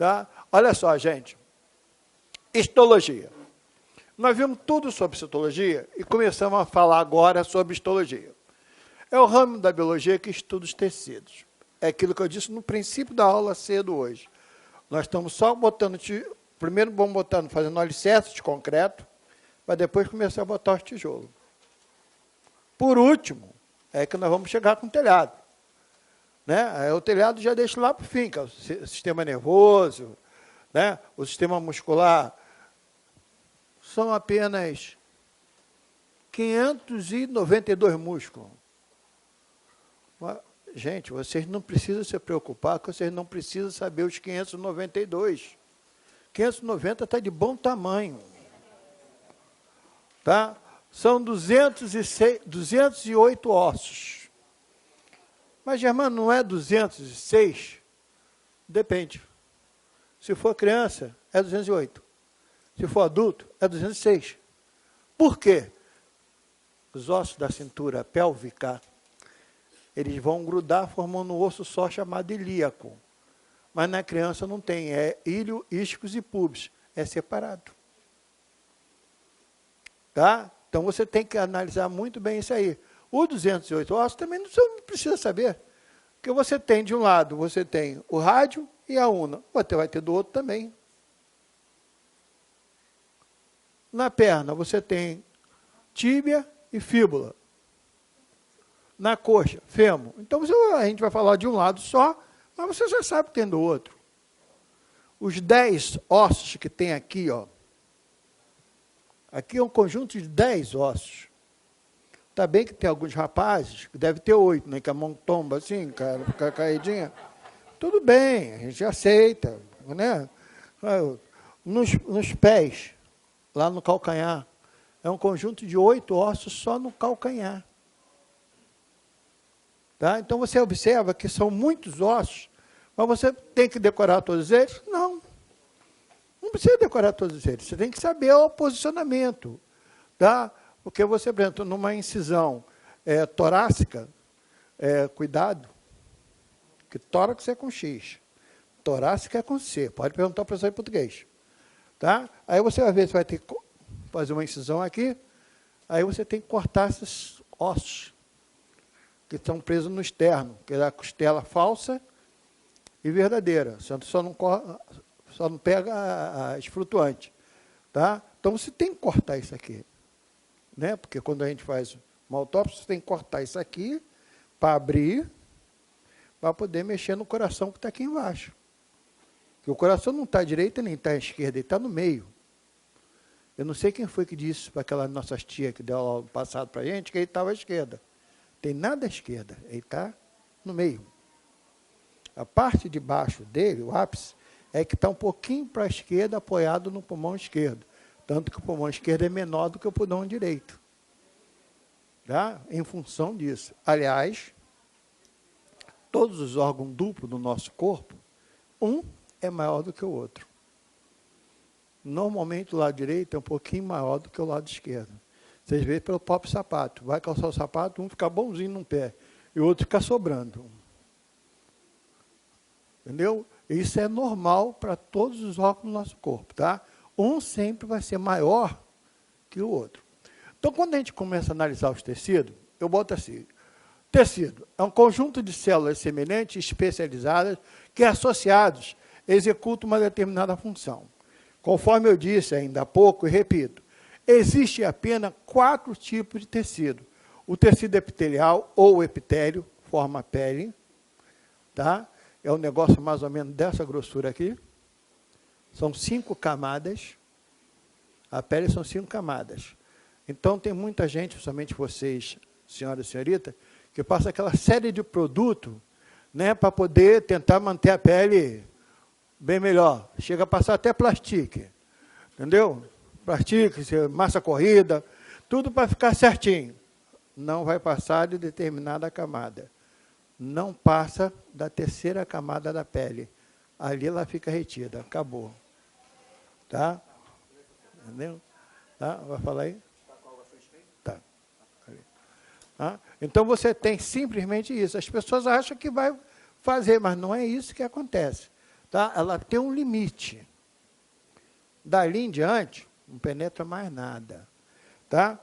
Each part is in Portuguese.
Tá? Olha só, gente. Histologia. Nós vimos tudo sobre citologia e começamos a falar agora sobre histologia. É o ramo da biologia que estuda os tecidos. É aquilo que eu disse no princípio da aula cedo hoje. Nós estamos só botando, primeiro vamos botando, fazendo alicerce de concreto, para depois começar a botar os tijolos. Por último, é que nós vamos chegar com o telhado. Né? Aí o telhado já deixa lá para o fim, que é o sistema nervoso, né? O sistema muscular. São apenas 592 músculos. Gente, vocês não precisam se preocupar, que vocês não precisam saber os 592. 590 está de bom tamanho. Tá? São 208 ossos. Mas, Germano, não é 206? Depende. Se for criança, é 208. Se for adulto, é 206. Por quê? Os ossos da cintura pélvica, eles vão grudar formando um osso só chamado ilíaco. Mas na criança não tem, é ilho, isquios e pubis. É separado. Tá? Então você tem que analisar muito bem isso aí. O 208 ossos também não precisa saber. Porque você tem de um lado, você tem o rádio e a una. Você vai ter do outro também. Na perna, você tem tíbia e fíbula. Na coxa, fêmur. Então, a gente vai falar de um lado só, mas você já sabe que tem do outro. Os 10 ossos que tem aqui, ó. Aqui é um conjunto de 10 ossos. Está bem que tem alguns rapazes, que deve ter 8, né? Que a mão tomba assim, cara, fica caidinha. Tudo bem, a gente aceita, né? Nos pés, lá no calcanhar, é um conjunto de 8 ossos só no calcanhar. Tá? Então, você observa que são muitos ossos, mas você tem que decorar todos eles? Não. Não precisa decorar todos eles. Você tem que saber o posicionamento. Tá? Porque você, por exemplo, numa incisão torácica, cuidado, que tórax é com X, torácica é com C. Pode perguntar para o professor em português. Tá? Aí você vai ver, você vai ter que fazer uma incisão aqui, aí você tem que cortar esses ossos, que estão presos no externo, que é a costela falsa e verdadeira. Você só não pega as flutuantes. Tá? Então, você tem que cortar isso aqui. Né? Porque quando a gente faz uma autópsia, você tem que cortar isso aqui para abrir, para poder mexer no coração que está aqui embaixo. Porque o coração não está à direita nem está à esquerda, ele está no meio. Eu não sei quem foi que disse para aquela nossa tia que deu aula passado para a gente, que ele estava à esquerda. Tem nada à esquerda, ele está no meio. A parte de baixo dele, o ápice, é que está um pouquinho para a esquerda, apoiado no pulmão esquerdo. Tanto que o pulmão esquerdo é menor do que o pulmão direito. Tá? Em função disso. Aliás, todos os órgãos duplos do nosso corpo, um é maior do que o outro. Normalmente, o lado direito é um pouquinho maior do que o lado esquerdo. Vocês veem pelo próprio sapato. Vai calçar o sapato, um fica bonzinho num pé, e o outro fica sobrando. Entendeu? Isso é normal para todos os órgãos do nosso corpo. Tá? Um sempre vai ser maior que o outro. Então, quando a gente começa a analisar os tecidos, eu boto assim. Tecido é um conjunto de células semelhantes, especializadas, que, associados, executam uma determinada função. Conforme eu disse ainda há pouco, e repito, existem apenas 4 tipos de tecido. O tecido epitelial, ou epitélio, forma a pele. Tá? É um negócio mais ou menos dessa grossura aqui. São 5 camadas. A pele são 5 camadas. Então, tem muita gente, principalmente vocês, senhora e senhorita, que passa aquela série de produtos, né, para poder tentar manter a pele bem melhor. Chega a passar até plastique. Entendeu? Plastique, massa corrida, tudo para ficar certinho. Não vai passar de determinada camada. Não passa da 3ª camada da pele. Ali ela fica retida. Acabou. Tá? Entendeu? Tá? Vai falar aí? Tá. Tá? Então, você tem simplesmente isso. As pessoas acham que vai fazer, mas não é isso que acontece. tá? Ela tem um limite. Dali em diante, não penetra mais nada. Tá?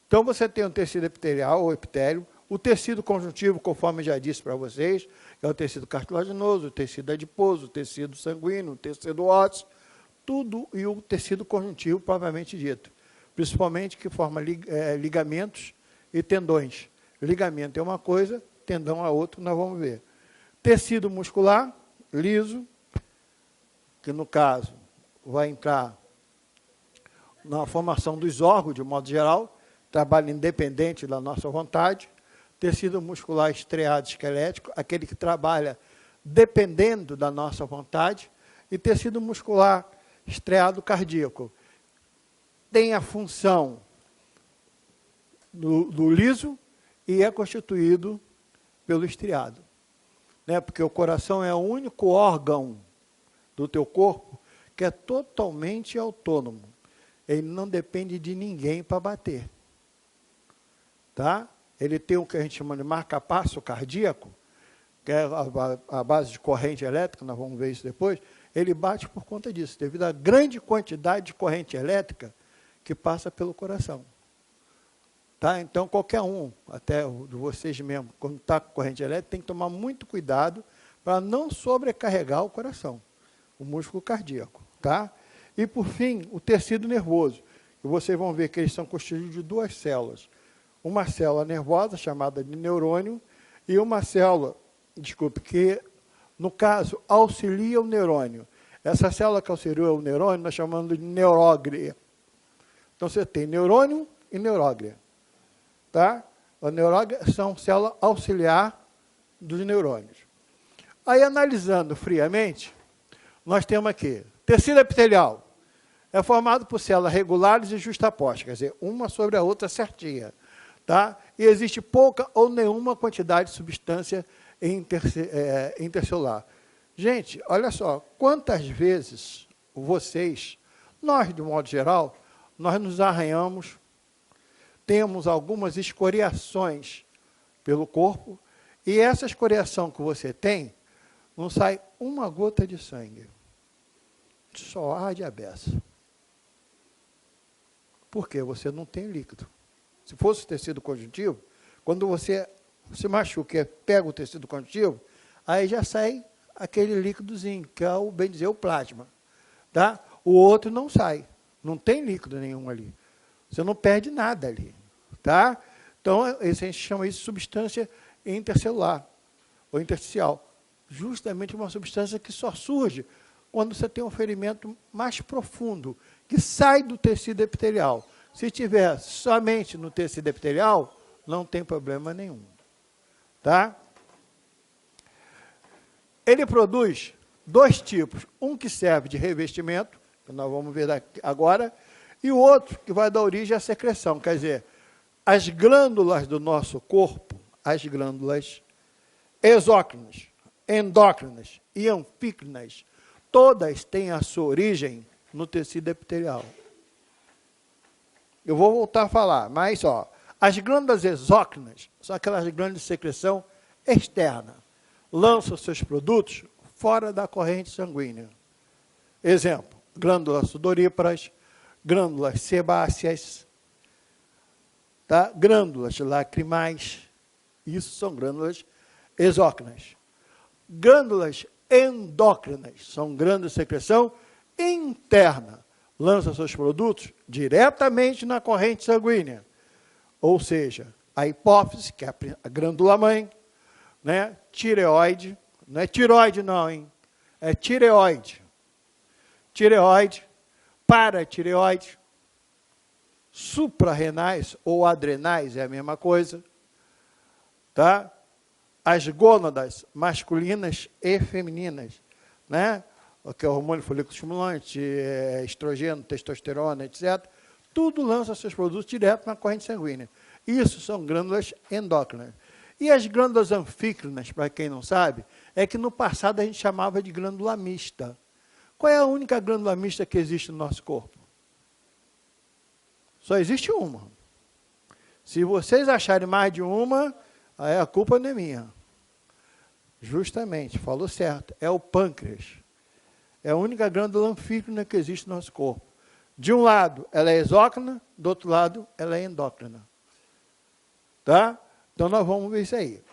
Então, você tem o tecido epitelial, ou epitélio, o tecido conjuntivo, conforme eu já disse para vocês, é o tecido cartilaginoso, o tecido adiposo, o tecido sanguíneo, o tecido ósseo, tudo, e o tecido conjuntivo, propriamente dito. Principalmente que forma ligamentos e tendões. Ligamento é uma coisa, tendão é outra, nós vamos ver. Tecido muscular, liso, que no caso vai entrar na formação dos órgãos, de modo geral, trabalho independente da nossa vontade. Tecido muscular estriado esquelético, aquele que trabalha dependendo da nossa vontade. E tecido muscular estriado cardíaco. Tem a função do liso e é constituído pelo estriado. Né? Porque o coração é o único órgão do teu corpo que é totalmente autônomo. Ele não depende de ninguém para bater. Tá? Ele tem o que a gente chama de marca-passo cardíaco, que é a base de corrente elétrica, nós vamos ver isso depois. Ele bate por conta disso, devido à grande quantidade de corrente elétrica que passa pelo coração. Tá? Então, qualquer um, até de vocês mesmo, quando está com corrente elétrica, tem que tomar muito cuidado para não sobrecarregar o coração, o músculo cardíaco. Tá? E, por fim, o tecido nervoso. E vocês vão ver que eles são constituídos de duas células. Uma célula nervosa, chamada de neurônio, e uma célula, que, no caso, auxilia o neurônio. Essa célula que auxilia o neurônio, nós chamamos de neuróglia. Então, você tem neurônio e neuróglia. Tá? A neuróglia são células auxiliar dos neurônios. Aí, analisando friamente, nós temos aqui, tecido epitelial. É formado por células regulares e justapostas, quer dizer, uma sobre a outra certinha. Tá? E existe pouca ou nenhuma quantidade de substância intercelular. Gente, olha só, quantas vezes vocês, nós de modo geral, nós nos arranhamos, temos algumas escoriações pelo corpo, e essa escoriação que você tem, não sai uma gota de sangue. Só arde a beça. Por quê? Você não tem líquido. Se fosse tecido conjuntivo, quando você se machuca, pega o tecido conjuntivo, aí já sai aquele líquidozinho, que é bem dizer, o plasma. Tá? O outro não sai, não tem líquido nenhum ali. Você não perde nada ali. Tá? Então, a gente chama isso de substância intercelular, ou intersticial. Justamente uma substância que só surge quando você tem um ferimento mais profundo, que sai do tecido epitelial. Se tiver somente no tecido epitelial, não tem problema nenhum. Tá? Ele produz dois tipos. Um que serve de revestimento, que nós vamos ver agora, e o outro que vai dar origem à secreção. Quer dizer, as glândulas do nosso corpo, as glândulas exócrinas, endócrinas e anfícrinas, todas têm a sua origem no tecido epitelial. Eu vou voltar a falar, mas as glândulas exócrinas são aquelas glândulas de secreção externa. Lançam seus produtos fora da corrente sanguínea. Exemplo, glândulas sudoríparas, glândulas sebáceas, tá? Glândulas lacrimais. Isso são glândulas exócrinas. Glândulas endócrinas são glândulas de secreção interna. Lança seus produtos diretamente na corrente sanguínea. Ou seja, a hipófise, que é a glândula-mãe, né? Tireoide, não é tiroide não, hein? É tireoide. Tireoide, paratireoide, suprarrenais ou adrenais, é a mesma coisa. Tá? As gônadas masculinas e femininas, né? Que é o hormônio folículo estimulante, estrogênio, testosterona, etc. Tudo lança seus produtos direto na corrente sanguínea. Isso são glândulas endócrinas. E as glândulas anfícrinas, para quem não sabe, é que no passado a gente chamava de glândula mista. Qual é a única glândula mista que existe no nosso corpo? Só existe uma. Se vocês acharem mais de uma, aí a culpa não é minha. Justamente, falou certo, é o pâncreas. É a única glândula anfítriona que existe no nosso corpo. De um lado, ela é exócrina, do outro lado, ela é endócrina. Tá? Então, nós vamos ver isso aí.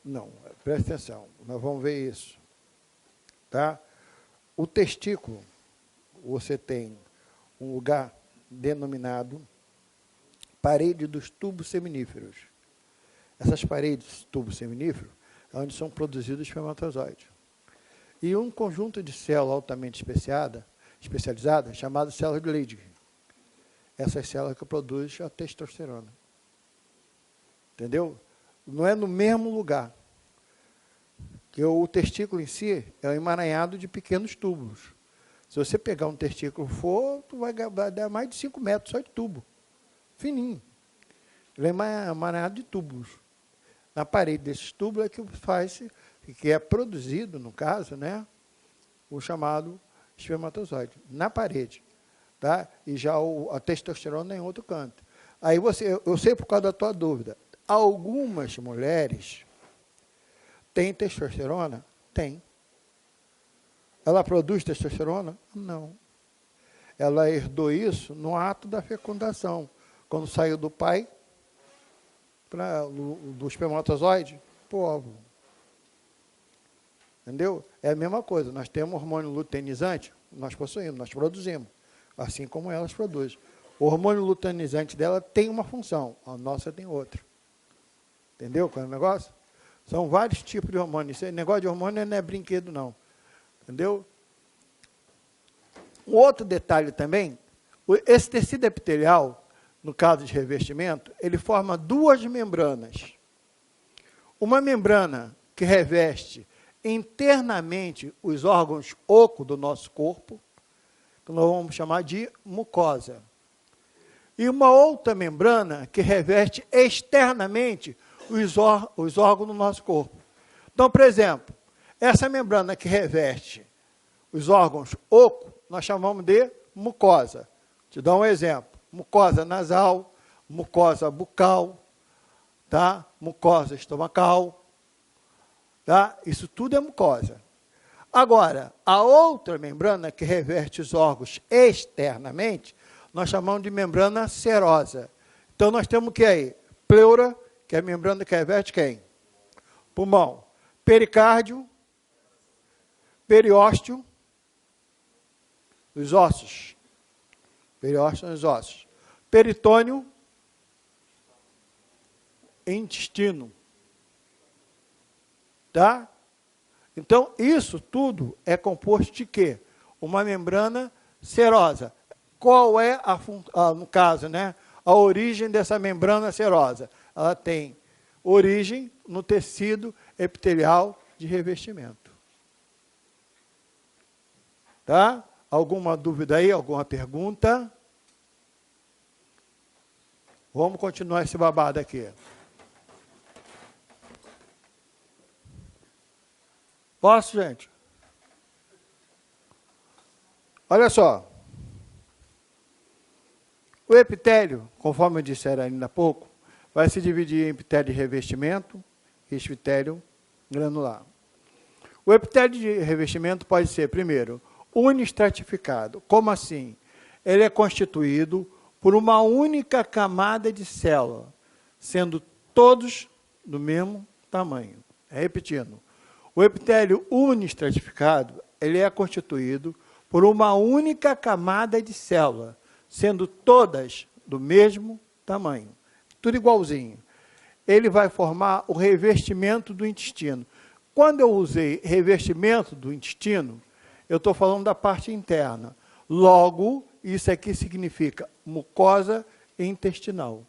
Não, presta atenção, nós vamos ver isso. Tá? O testículo, você tem um lugar denominado parede dos tubos seminíferos. Essas paredes, tubos seminíferos, é onde são produzidos os espermatozoides. E um conjunto de células altamente especializadas, chamado células de Leydig. Essas células que produzem a testosterona. Entendeu? Não é no mesmo lugar. Que o testículo em si é um emaranhado de pequenos túbulos. Se você pegar um testículo tu vai dar mais de 5 metros só de tubo. Fininho. Ele é emaranhado de túbulos. Na parede desses túbulos é que é produzido, no caso, né, o chamado espermatozoide. Na parede. Tá? E já a testosterona é em outro canto. Aí eu sei por causa da tua dúvida. Algumas mulheres têm testosterona? Tem. Ela produz testosterona? Não. Ela herdou isso no ato da fecundação. Quando saiu do pai, do espermatozoide, pro óvulo. Entendeu? É a mesma coisa. Nós temos hormônio luteinizante, nós possuímos, nós produzimos. Assim como elas produzem. O hormônio luteinizante dela tem uma função, a nossa tem outra. Entendeu qual é o negócio? São vários tipos de hormônio. Esse negócio de hormônio não é brinquedo, não. Entendeu? Um outro detalhe também, esse tecido epitelial, no caso de revestimento, ele forma duas membranas. Uma membrana que reveste internamente os órgãos ocos do nosso corpo, que nós vamos chamar de mucosa. E uma outra membrana que reveste externamente os órgãos do nosso corpo. Então, por exemplo, essa membrana que reveste os órgãos ocos, nós chamamos de mucosa. Te dou um exemplo. Mucosa nasal, mucosa bucal, tá? Mucosa estomacal. Tá? Isso tudo é mucosa. Agora, a outra membrana que reveste os órgãos externamente, nós chamamos de membrana serosa. Então, nós temos o que aí? Pleura, que é a membrana que reveste quem? Pulmão. Pericárdio, periósteo, os ossos. Periósteo nos ossos. Peritônio, intestino. Tá? Então, isso tudo é composto de quê? Uma membrana serosa. Qual é, no caso, né, a origem dessa membrana serosa? Ela tem origem no tecido epitelial de revestimento. Tá? Alguma dúvida aí? Alguma pergunta? Vamos continuar esse babado aqui. Posso, gente? Olha só. O epitélio, conforme eu disse ainda há pouco, vai se dividir em epitélio de revestimento e epitélio granular. O epitélio de revestimento pode ser, primeiro, unistratificado. Como assim? Ele é constituído por uma única camada de célula, sendo todos do mesmo tamanho. Repetindo, o epitélio unistratificado, ele é constituído por uma única camada de célula, sendo todas do mesmo tamanho. Tudo igualzinho. Ele vai formar o revestimento do intestino. Quando eu usei revestimento do intestino, eu estou falando da parte interna. Logo, isso aqui significa mucosa intestinal.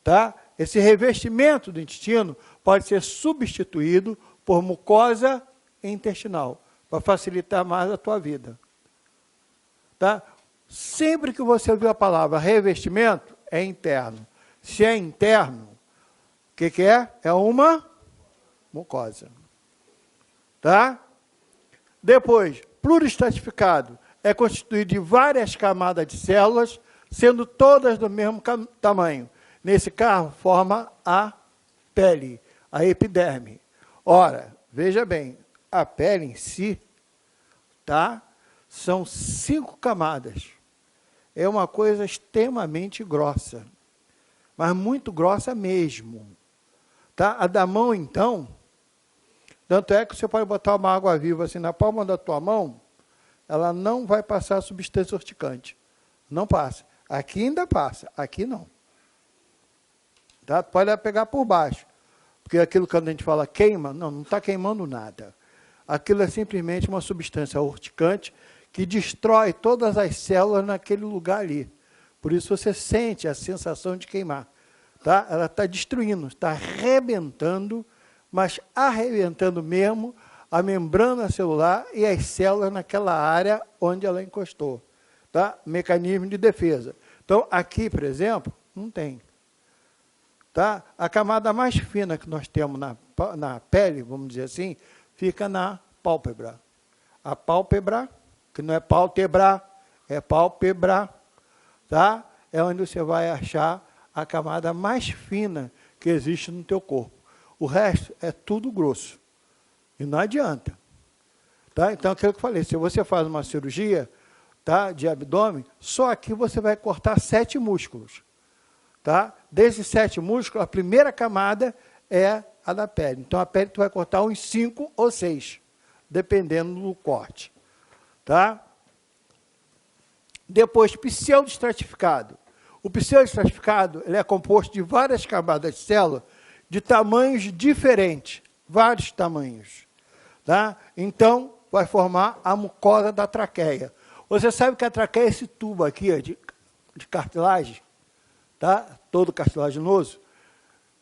Tá? Esse revestimento do intestino pode ser substituído por mucosa intestinal, para facilitar mais a tua vida. Tá? Sempre que você ouvir a palavra revestimento, é interno. Se é interno, o que é? É uma mucosa. Tá? Depois, pluristratificado. é constituído de várias camadas de células, sendo todas do mesmo tamanho. Nesse caso, forma a pele, a epiderme. Ora, veja bem, a pele em si, tá? São 5 camadas. É uma coisa extremamente grossa, mas muito grossa mesmo. Tá? A da mão, então, tanto é que você pode botar uma água viva assim na palma da tua mão, ela não vai passar substância urticante. Não passa. Aqui ainda passa, aqui não. Tá? Pode pegar por baixo. Porque aquilo que a gente fala queima, não está queimando nada. Aquilo é simplesmente uma substância urticante que destrói todas as células naquele lugar ali. Por isso você sente a sensação de queimar. Tá? Ela está destruindo, está arrebentando, mas arrebentando mesmo a membrana celular e as células naquela área onde ela encostou. Tá? Mecanismo de defesa. Então, aqui, por exemplo, não tem. Tá? A camada mais fina que nós temos na pele, vamos dizer assim, fica na pálpebra. A pálpebra, que não é pálpebra, é pálpebra, tá? É onde você vai achar a camada mais fina que existe no teu corpo. O resto é tudo grosso. E não adianta. Tá? Então, aquilo que eu falei, se você faz uma cirurgia, tá, de abdômen, só aqui você vai cortar 7 músculos. Tá? Desses 7 músculos, a primeira camada é a da pele. Então, a pele tu vai cortar uns 5 ou 6, dependendo do corte. Tá? Depois, pseudoestratificado. O pseudoestratificado ele é composto de várias camadas de célula de tamanhos diferentes, vários tamanhos. Tá? Então, vai formar a mucosa da traqueia. Você sabe que a traqueia é esse tubo aqui ó, de cartilagem, tá? Todo cartilaginoso,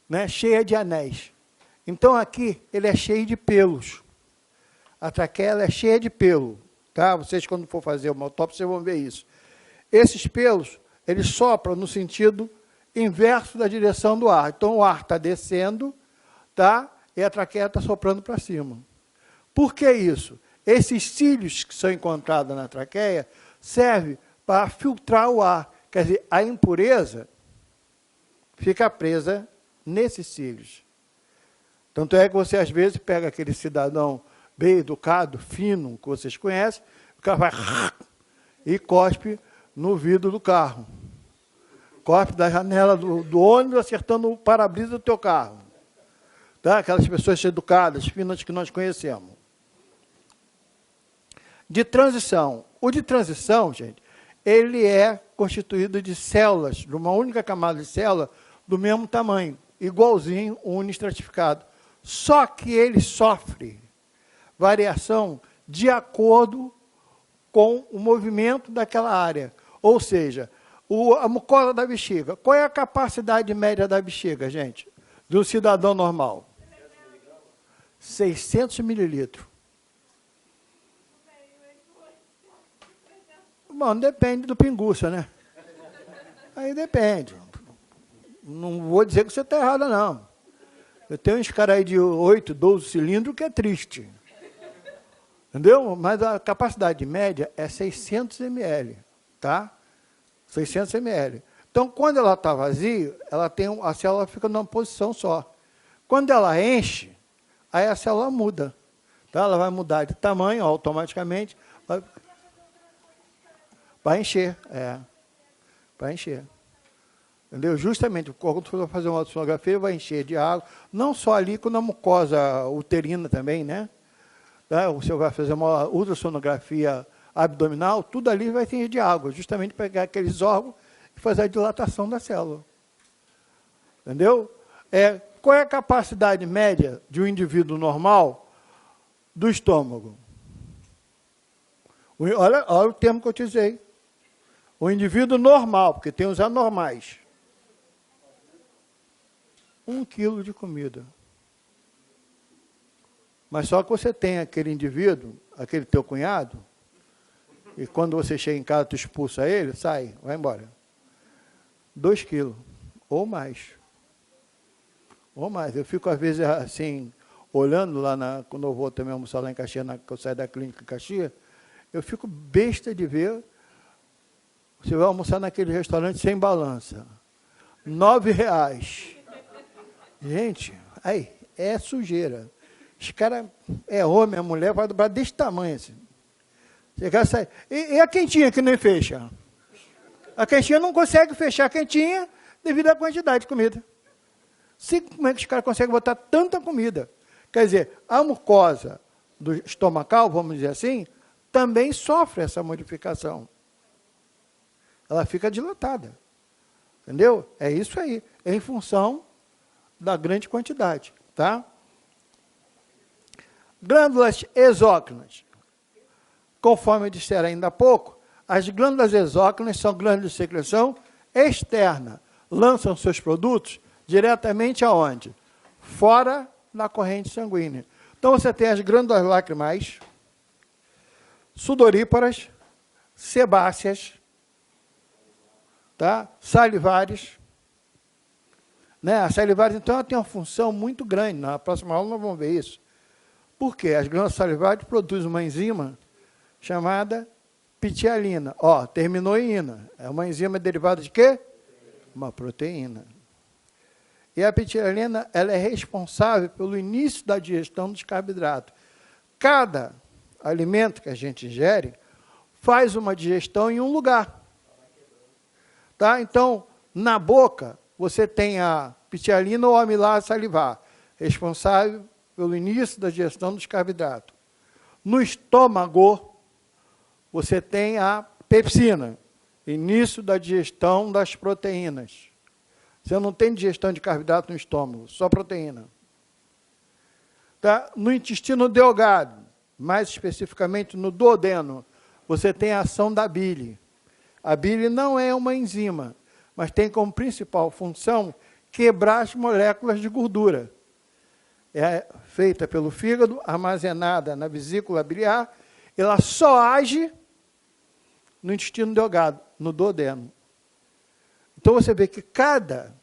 né? Cheia de anéis. Então, aqui, ele é cheio de pelos. A traqueia ela é cheia de pelo. Tá? Vocês, quando for fazer uma autópsia, vocês vão ver isso. Esses pelos, eles sopram no sentido inverso da direção do ar. Então, o ar está descendo, tá? E a traqueia está soprando para cima. Por que isso? Esses cílios que são encontrados na traqueia servem para filtrar o ar. Quer dizer, a impureza fica presa nesses cílios. Tanto é que você, às vezes, pega aquele cidadão bem educado, fino, que vocês conhecem, o cara vai e cospe no vidro do carro. Cospe da janela do ônibus, acertando o para-brisa do teu carro. Tá? Aquelas pessoas educadas, finas que nós conhecemos. De transição. O de transição, gente, ele é constituído de células, de uma única camada de célula, do mesmo tamanho, igualzinho o unistratificado. Só que ele sofre variação de acordo com o movimento daquela área. Ou seja, a mucosa da bexiga. Qual é a capacidade média da bexiga, gente? De um cidadão normal? 600 mililitros. Bom, depende do pinguça, né? Aí depende. Não vou dizer que você está errado, não. Eu tenho uns caras aí de 8, 12 cilindros que é triste. Entendeu? Mas a capacidade média é 600 ml, tá? 600 ml. Então, quando ela está vazia, a célula fica numa posição só. Quando ela enche, aí a célula muda. Tá? Ela vai mudar de tamanho automaticamente. Vai encher, vai encher. Entendeu? Justamente, quando você vai fazer uma ultrassonografia, vai encher de água, não só ali, como na mucosa uterina também, né? Tá? Você vai fazer uma ultrassonografia abdominal, tudo ali vai encher de água, justamente para pegar aqueles órgãos e fazer a dilatação da célula. Entendeu? Qual é a capacidade média de um indivíduo normal do estômago? Olha o termo que eu utilizei. O indivíduo normal, porque tem os anormais. 1 quilo de comida. Mas só que você tem aquele indivíduo, aquele teu cunhado, e quando você chega em casa, tu expulsa ele, sai, vai embora. 2 quilos, ou mais. Ou mais. Eu fico, às vezes, assim, olhando lá, quando eu vou também almoçar lá em Caxias, que eu saio da clínica em Caxias, Eu fico besta de ver, você vai almoçar naquele restaurante sem balança. R$ 9. Gente, aí, é sujeira. Os caras, é homem, é mulher, vai dobrar desse tamanho assim. Chegar, sai. E a quentinha que nem fecha? A quentinha não consegue fechar a quentinha devido à quantidade de comida. Como é que os caras conseguem botar tanta comida? Quer dizer, a mucosa do estomacal, vamos dizer assim, também sofre essa modificação. Ela fica dilatada. Entendeu? É isso aí. É em função da grande quantidade. Tá? Glândulas exócrinas. Conforme eu disser ainda há pouco, as glândulas exócrinas são glândulas de secreção externa. Lançam seus produtos diretamente aonde? Fora da corrente sanguínea. Então, você tem as glândulas lacrimais, sudoríparas, sebáceas, tá? Salivares. Né? As salivares, então, ela tem uma função muito grande. Na próxima aula nós vamos ver isso. Por quê? As glândulas salivares produzem uma enzima chamada pitialina. Ó, terminou em ina. É uma enzima derivada de quê? Uma proteína. E a pitialina, ela é responsável pelo início da digestão dos carboidratos. Cada alimento que a gente ingere faz uma digestão em um lugar. Tá? Então, na boca, você tem a pitialina ou amilase salivar, responsável pelo início da digestão dos carboidratos. No estômago, você tem a pepsina, início da digestão das proteínas. Você não tem digestão de carboidrato no estômago, só proteína. Tá? No intestino delgado, mais especificamente no duodeno, você tem a ação da bile. A bile não é uma enzima, mas tem como principal função quebrar as moléculas de gordura. É feita pelo fígado, armazenada na vesícula biliar, ela só age no intestino delgado, no duodeno. Então, você vê que cada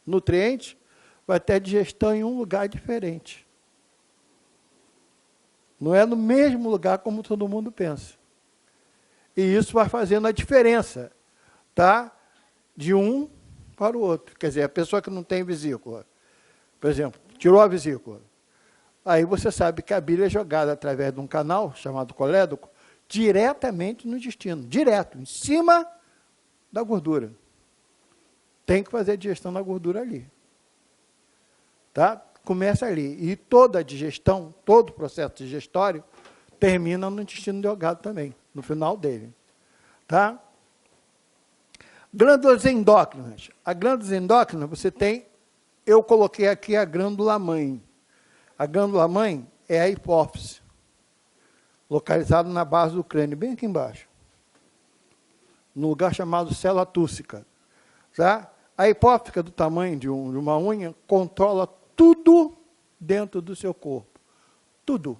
nutriente vai ter digestão em um lugar diferente. Não é no mesmo lugar como todo mundo pensa. E isso vai fazendo a diferença, tá? De um para o outro. Quer dizer, a pessoa que não tem vesícula, por exemplo, tirou a vesícula. Aí você sabe que a bile é jogada através de um canal, chamado colédoco, diretamente no intestino. Direto, em cima da gordura. Tem que fazer a digestão da gordura ali. Tá? Começa ali. E toda a digestão, todo o processo digestório, termina no intestino delgado também, no final dele. Tá? Glândulas endócrinas. A glândula endócrina, você tem, eu coloquei aqui a glândula-mãe. A glândula-mãe é a hipófise, localizada na base do crânio, bem aqui embaixo, num lugar chamado célula tússica. Tá? A hipófise, do tamanho de uma unha, controla tudo dentro do seu corpo. Tudo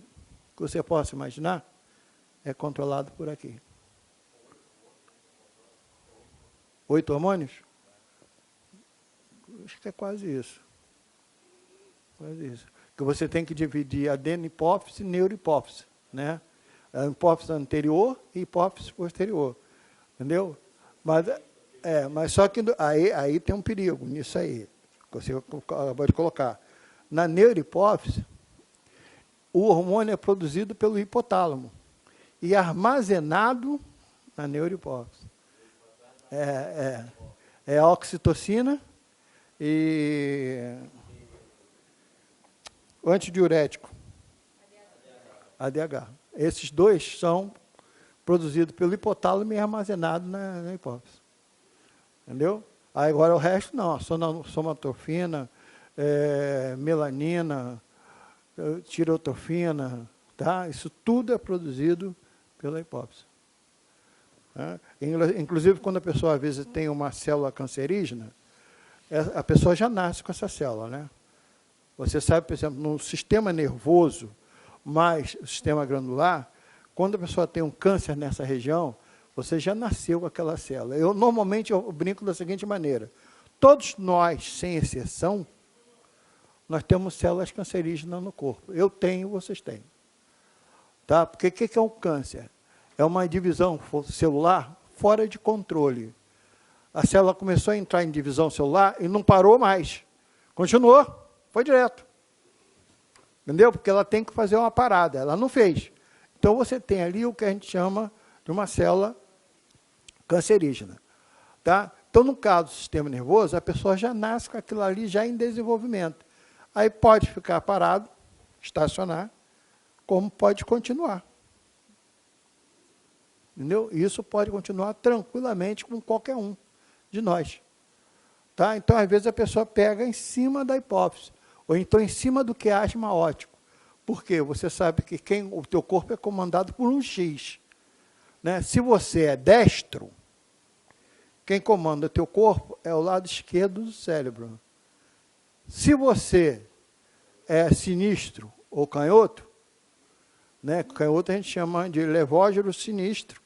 que você possa imaginar é controlado por aqui. 8 hormônios? Acho que é quase isso. Quase isso. Que você tem que dividir adenihipófise e neurohipófise, né? A hipófise anterior e hipófise posterior. Entendeu? Mas só que aí tem um perigo nisso aí, que você acabou de colocar. Na neurohipófise, o hormônio é produzido pelo hipotálamo e armazenado na neurohipófise. É a oxitocina e o antidiurético, ADH. Esses dois são produzidos pelo hipotálamo e armazenados na hipófise. Entendeu? Aí agora o resto não, somatofina, melanina, tireotrofina, tá? Isso tudo é produzido pela hipófise. Tá? Inclusive, quando a pessoa às vezes tem uma célula cancerígena, a pessoa já nasce com essa célula, né? Você sabe, por exemplo, no sistema nervoso mais o sistema granular, quando a pessoa tem um câncer nessa região, você já nasceu com aquela célula. Normalmente, eu brinco da seguinte maneira. Todos nós, sem exceção, nós temos células cancerígenas no corpo. Eu tenho, vocês têm. Tá? Porque o que é um câncer? é uma divisão celular fora de controle. A célula começou a entrar em divisão celular e não parou mais. Continuou, foi direto. Entendeu? Porque ela tem que fazer uma parada, ela não fez. Então, você tem ali o que a gente chama de uma célula cancerígena. Tá? Então, no caso do sistema nervoso, a pessoa já nasce com aquilo ali já em desenvolvimento. Aí pode ficar parado, estacionar, como pode continuar. Entendeu? Isso pode continuar tranquilamente com qualquer um de nós. Tá? Então, às vezes, a pessoa pega em cima da hipófise, ou então em cima do quiasma óptico. Por quê? Você sabe que o teu corpo é comandado por um X. Né? Se você é destro, quem comanda o teu corpo é o lado esquerdo do cérebro. Se você é sinistro ou canhoto, né? Canhoto a gente chama de levógero sinistro,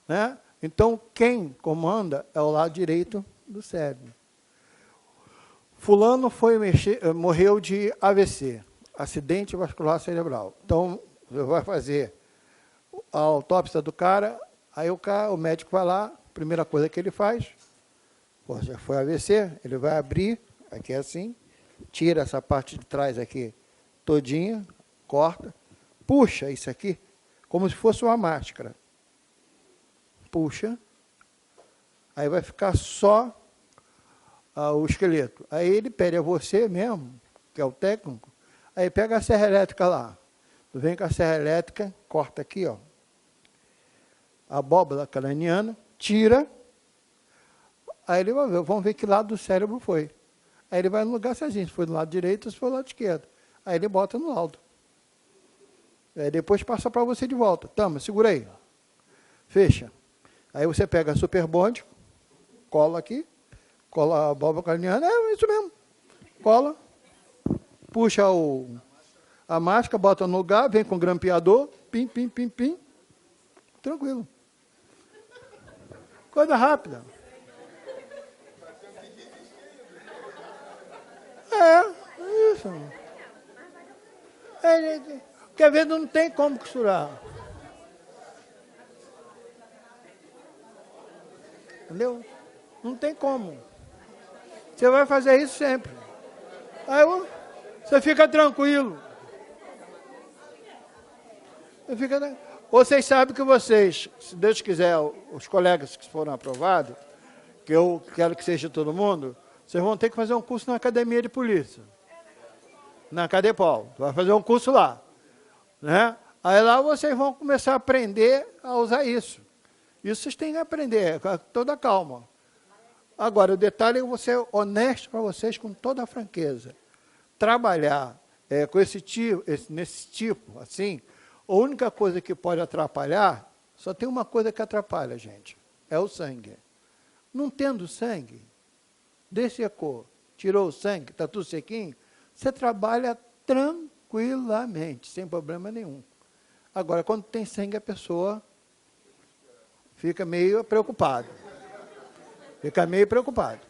né? Então, quem comanda é o lado direito do cérebro. Fulano morreu de AVC, acidente vascular cerebral. Então, você vai fazer a autópsia do cara, aí o médico vai lá, primeira coisa que ele faz, pô, já foi AVC, ele vai abrir, aqui assim, tira essa parte de trás aqui todinha, corta, puxa isso aqui, como se fosse uma máscara. Puxa, aí vai ficar só o esqueleto. Aí ele pede a você mesmo, que é o técnico, aí pega a serra elétrica lá. Tu vem com a serra elétrica, corta aqui, ó, a abóbora craniana, tira, aí ele vai ver, vamos ver que lado do cérebro foi. Aí ele vai no lugar certinho, se foi do lado direito ou se foi do lado esquerdo. Aí ele bota no laudo. Aí depois passa para você de volta. Tama, segura aí. Fecha. Aí você pega a Super Bond, cola aqui, cola a abóbora craniana, é isso mesmo. Cola, puxa a máscara, bota no lugar, vem com o grampeador, pim, pim, pim, pim. Tranquilo. Coisa rápida. É, isso. Porque às vezes não tem como costurar. Entendeu? Não tem como. Você vai fazer isso sempre. Aí você fica tranquilo. Vocês sabem que vocês, se Deus quiser, os colegas que foram aprovados, que eu quero que seja todo mundo, vocês vão ter que fazer um curso na academia de polícia. Na Cadepol. Vai fazer um curso lá. Né? Aí lá vocês vão começar a aprender a usar isso. Isso vocês têm que aprender, com toda calma. Agora, o detalhe é você ser honesto para vocês com toda a franqueza. Trabalhar com nesse tipo, assim, a única coisa que pode atrapalhar, só tem uma coisa que atrapalha, gente, é o sangue. Não tendo sangue, dessecou, tirou o sangue, está tudo sequinho, você trabalha tranquilamente, sem problema nenhum. Agora, quando tem sangue, a pessoa fica meio preocupada. Fica meio preocupado.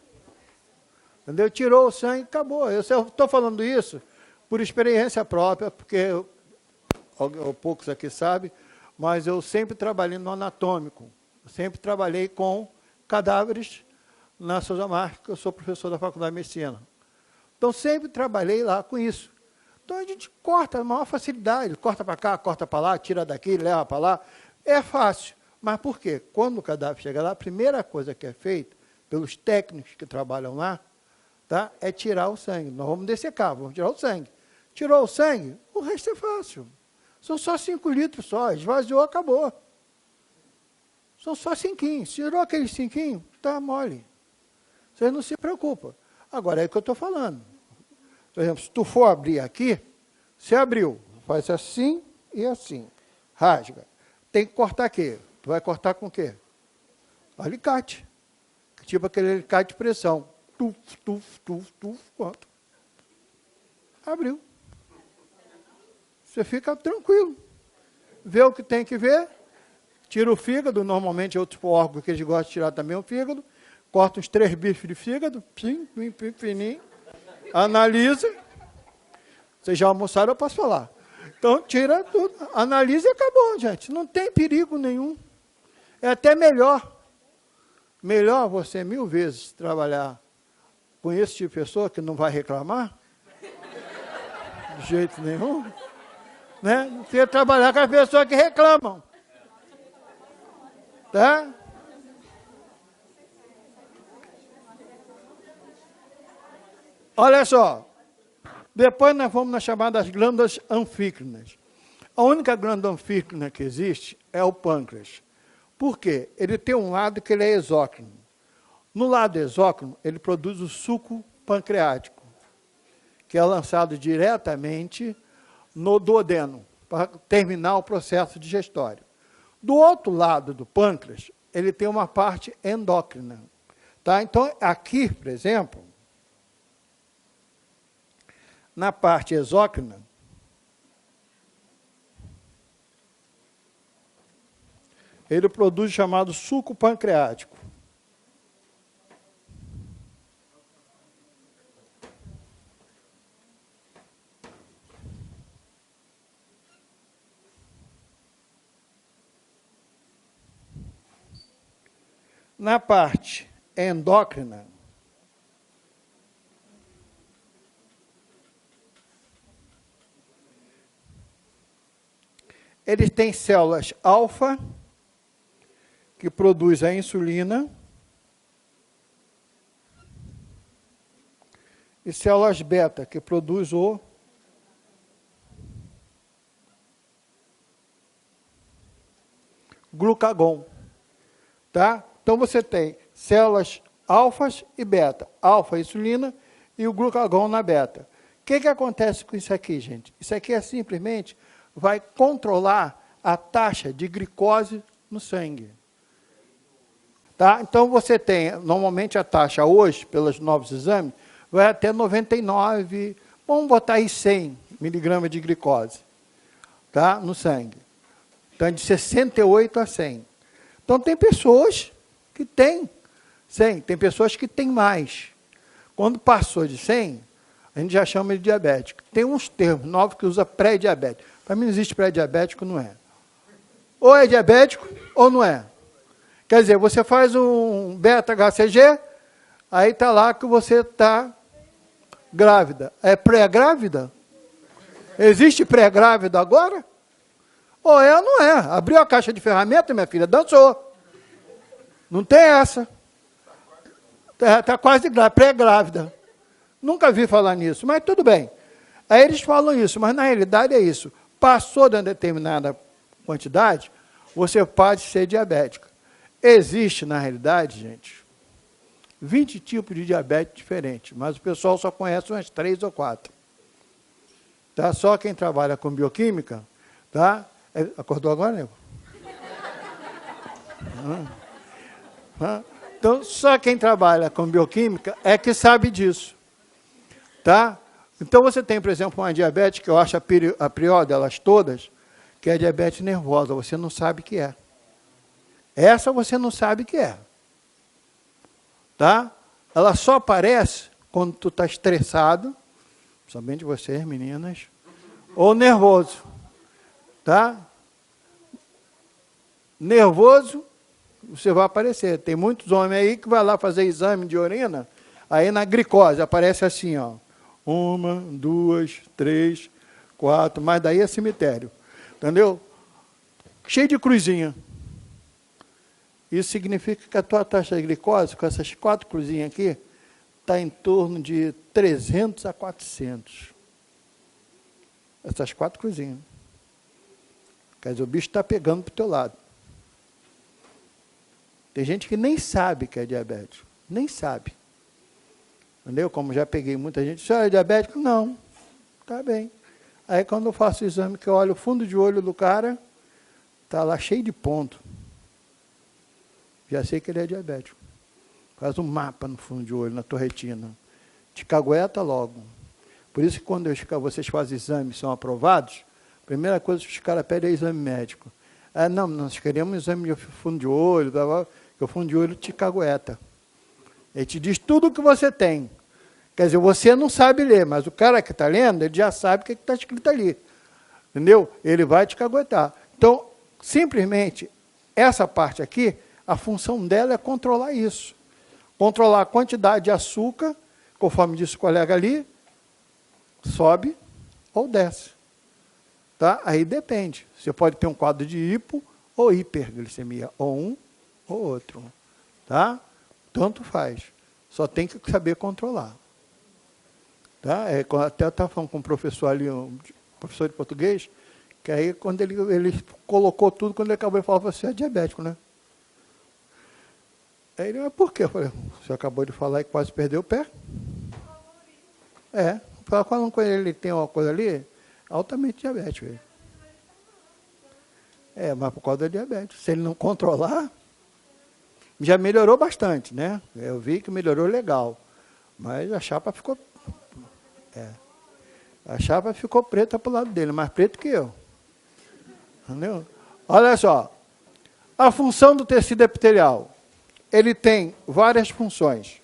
Entendeu? Tirou o sangue, acabou. Eu estou falando isso por experiência própria, porque poucos aqui sabem, mas eu sempre trabalhei no anatômico. Eu sempre trabalhei com cadáveres na Souza Marques, que eu sou professor da Faculdade de Medicina. Então, sempre trabalhei lá com isso. Então, a gente corta, a maior facilidade. Corta para cá, corta para lá, tira daqui, leva para lá. É fácil. Mas por quê? Quando o cadáver chega lá, a primeira coisa que é feita pelos técnicos que trabalham lá, tá, é tirar o sangue. Nós vamos dessecar, vamos tirar o sangue. Tirou o sangue, o resto é fácil. São só 5 litros só, esvaziou, acabou. São só 5. Tirou aqueles 5, está mole. Vocês não se preocupam. Agora, é o que eu estou falando. Por exemplo, se tu for abrir aqui, você abriu, faz assim e assim. Rasga. Tem que cortar aqui. Tu vai cortar com o quê? Alicate. Tipo aquele alicate de pressão. Tuf, tuf, tuf, tuf, quanto? Abriu. Você fica tranquilo. Vê o que tem que ver. Tira o fígado. Normalmente é outro órgão que eles gostam de tirar também o fígado. Corta uns 3 bifes de fígado. Pim, pim, pim, fininho. Analisa. Vocês já almoçaram, eu posso falar. Então, tira tudo, analisa e acabou, gente. Não tem perigo nenhum. É até melhor. Melhor você 1000 vezes trabalhar com esse tipo de pessoa que não vai reclamar, de jeito nenhum, né? Você trabalhar com as pessoas que reclamam. Tá? Olha só. Depois nós vamos nas chamadas glândulas anfícrinas. A única glândula anfícrina que existe é o pâncreas. Por quê? Ele tem um lado que ele é exócrino. No lado exócrino, ele produz o suco pancreático, que é lançado diretamente no duodeno, para terminar o processo digestório. Do outro lado do pâncreas, ele tem uma parte endócrina. Tá? Então, aqui, por exemplo, na parte exócrina, ele produz o chamado suco pancreático. Na parte endócrina, eles têm células alfa, que produz a insulina, e células beta, que produz o glucagon. Tá? Então, você tem células alfas e beta. Alfa, a insulina, e o glucagon na beta. O que acontece com isso aqui, gente? Isso aqui é simplesmente vai controlar a taxa de glicose no sangue. Tá? Então, você tem, normalmente a taxa hoje, pelos novos exames, vai até 99, vamos botar aí 100 miligramas de glicose, tá? No sangue. Então, é de 68 a 100. Então, tem pessoas que têm 100, tem pessoas que têm mais. Quando passou de 100, a gente já chama de diabético. Tem uns termos novos que usa pré-diabético. Para mim não existe pré-diabético, não é. Ou é diabético ou não é. Quer dizer, você faz um beta-HCG, aí está lá que você está grávida. É pré-grávida? Existe pré-grávida agora? Ou é ou não é? Abriu a caixa de ferramentas, minha filha, dançou. Não tem essa. Está quase pré-grávida. Nunca vi falar nisso, mas tudo bem. Aí eles falam isso, mas na realidade é isso. Passou de uma determinada quantidade, você pode ser diabético. Existe, na realidade, gente, 20 tipos de diabetes diferentes, mas o pessoal só conhece umas 3 ou 4. Tá? Só quem trabalha com bioquímica, tá? Acordou agora, nego? Então, só quem trabalha com bioquímica é que sabe disso. Tá? Então, você tem, por exemplo, uma diabetes, que eu acho a pior delas todas, que é a diabetes nervosa. Você não sabe o que é. Essa você não sabe o que é. Tá? Ela só aparece quando tu está estressado, somente vocês, meninas, ou nervoso. Tá? Nervoso, você vai aparecer. Tem muitos homens aí que vai lá fazer exame de urina, aí na glicose aparece assim, ó. 1, 2, 3, 4, mas daí é cemitério. Entendeu? Cheio de cruzinha. Isso significa que a tua taxa de glicose, com essas 4 cruzinhas aqui, está em torno de 300 a 400. Essas 4 cruzinhas. Quer dizer, o bicho está pegando para o teu lado. Tem gente que nem sabe que é diabético. Nem sabe. Entendeu? Como já peguei muita gente. Senhora é diabético? Não. Tá bem. Aí quando eu faço o exame, que eu olho o fundo de olho do cara, está lá cheio de ponto. Já sei que ele é diabético. Faz um mapa no fundo de olho, na tua retina. Te cagueta logo. Por isso que quando vocês fazem exames e são aprovados, a primeira coisa que os caras pedem é exame médico. Ah, não, nós queremos um exame de fundo de olho, que o fundo de olho te cagueta. Ele te diz tudo o que você tem. Quer dizer, você não sabe ler, mas o cara que está lendo, ele já sabe o que está escrito ali. entendeu? Ele vai te caguetar. Então, simplesmente, essa parte aqui, a função dela é controlar isso. Controlar a quantidade de açúcar, conforme disse o colega ali, sobe ou desce. Tá? Aí depende. Você pode ter um quadro de hipo ou hiperglicemia, ou um ou outro. Tá? Tanto faz. Só tem que saber controlar. Tá? Até eu estava falando com um professor ali, um professor de português, que aí quando ele colocou tudo, quando ele acabou, ele falou, você é diabético, né? Aí ele, mas por quê? Eu falei, você acabou de falar que quase perdeu o pé. Falando com ele tem uma coisa ali, altamente diabético. Mas por causa da diabetes. Se ele não controlar, já melhorou bastante, né? Eu vi que melhorou legal. Mas a chapa ficou... A chapa ficou preta para o lado dele, mais preto que eu. Entendeu? Olha só. A função do tecido epitelial. Ele tem várias funções.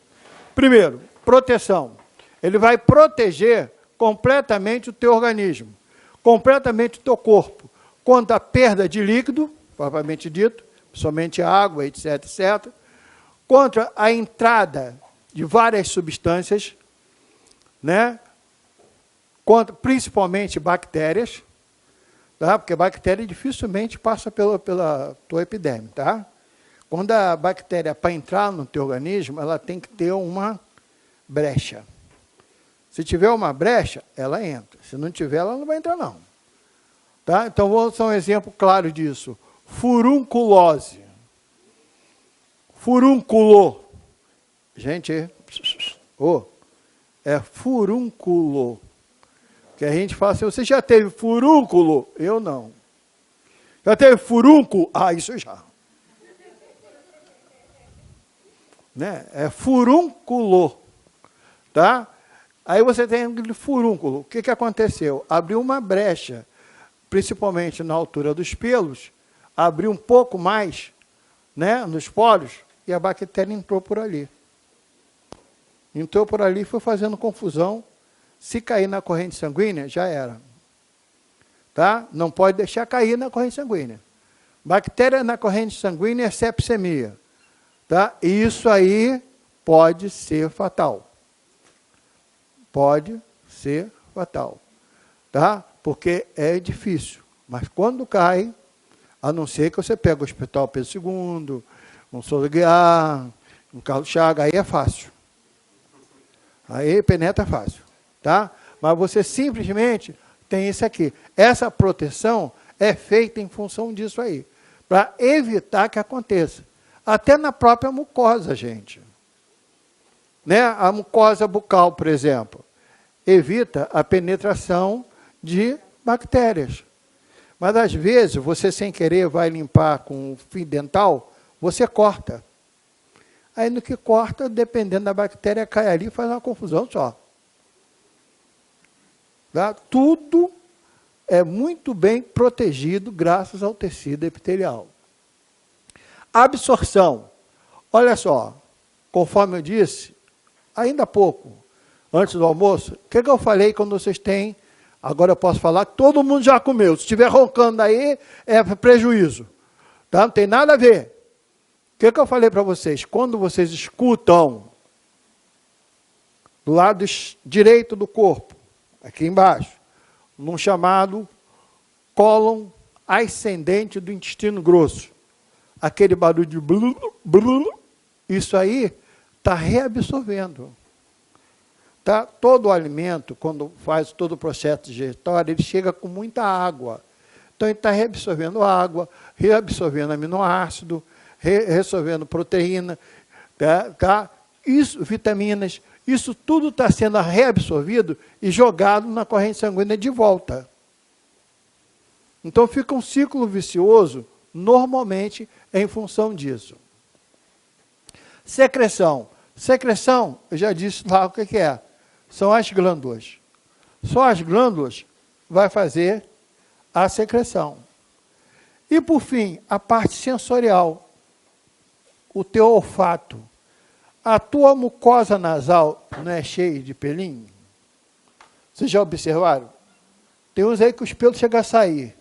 Primeiro, proteção. Ele vai proteger completamente o teu organismo, completamente o teu corpo, contra a perda de líquido, propriamente dito, somente água, etc., etc., contra a entrada de várias substâncias, né? Contra, principalmente bactérias, tá? Porque a bactéria dificilmente passa pela tua epiderme, tá? Quando a bactéria, para entrar no teu organismo, ela tem que ter uma brecha. Se tiver uma brecha, ela entra. Se não tiver, ela não vai entrar, não. Tá? Então, vou dar um exemplo claro disso. Furunculose. Furúnculo. Gente, é furúnculo. Que a gente fala assim, você já teve furúnculo? Eu não. Já teve furúnculo? Ah, isso já. Né? É furúnculo. Tá? Aí você tem aquele furúnculo. O que aconteceu? Abriu uma brecha, principalmente na altura dos pelos, abriu um pouco mais, né, nos poros, e a bactéria entrou por ali. Entrou por ali e foi fazendo confusão. Se cair na corrente sanguínea, já era. Tá? Não pode deixar cair na corrente sanguínea. Bactéria na corrente sanguínea é sepsemia. Tá? E isso aí pode ser fatal. Pode ser fatal. Tá? Porque é difícil. Mas quando cai, a não ser que você pegue o hospital Pedro II, um Souza Guiar, um Carlos Chagas, aí é fácil. Aí penetra fácil. Tá? Mas você simplesmente tem isso aqui. Essa proteção é feita em função disso aí, para evitar que aconteça. Até na própria mucosa, gente. Né? A mucosa bucal, por exemplo, evita a penetração de bactérias. Mas, às vezes, você, sem querer, vai limpar com o fio dental, você corta. Aí, no que corta, dependendo da bactéria, cai ali e faz uma confusão só. Tá? Tudo é muito bem protegido graças ao tecido epitelial. Absorção. Olha só, conforme eu disse, ainda há pouco, antes do almoço, o que eu falei quando vocês têm, agora eu posso falar, que todo mundo já comeu. Se estiver roncando aí, é prejuízo. Tá? Não tem nada a ver. O que eu falei para vocês? Quando vocês escutam do lado direito do corpo, aqui embaixo, num chamado cólon ascendente do intestino grosso, aquele barulho de blu, blu, isso aí está reabsorvendo. Tá? Todo o alimento, quando faz todo o processo digestório, ele chega com muita água. Então, ele está reabsorvendo água, reabsorvendo aminoácido, reabsorvendo proteína, tá? Isso, vitaminas, isso tudo está sendo reabsorvido e jogado na corrente sanguínea de volta. Então, fica um ciclo vicioso, normalmente, em função disso. Secreção. Secreção, eu já disse lá o que é. São as glândulas. Só as glândulas vai fazer a secreção. E, por fim, a parte sensorial. O teu olfato. A tua mucosa nasal não é cheia de pelinho? Vocês já observaram? Tem uns aí que os pelos chegam a sair.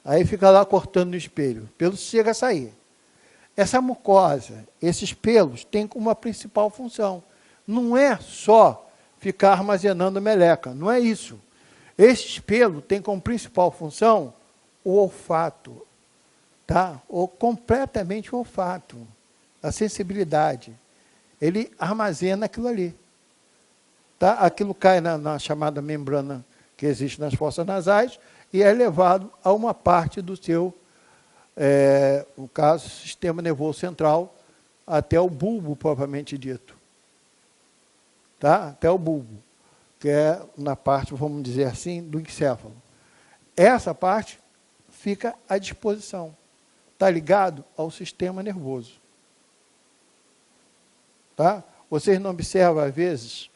Aí fica lá cortando no espelho. O pelo chega a sair. Essa mucosa, esses pelos, têm uma principal função. Não é só ficar armazenando meleca, não é isso. Esses pelos têm como principal função o olfato, tá? Ou completamente o olfato, a sensibilidade. Ele armazena aquilo ali. Tá? Aquilo cai na chamada membrana que existe nas fossas nasais e é levado a uma parte do seu, no caso, sistema nervoso central, até o bulbo propriamente dito. Tá? Até o bulbo, que é na parte, vamos dizer assim, do encéfalo. Essa parte fica à disposição. Está ligado ao sistema nervoso. Tá? Vocês não observam, às vezes,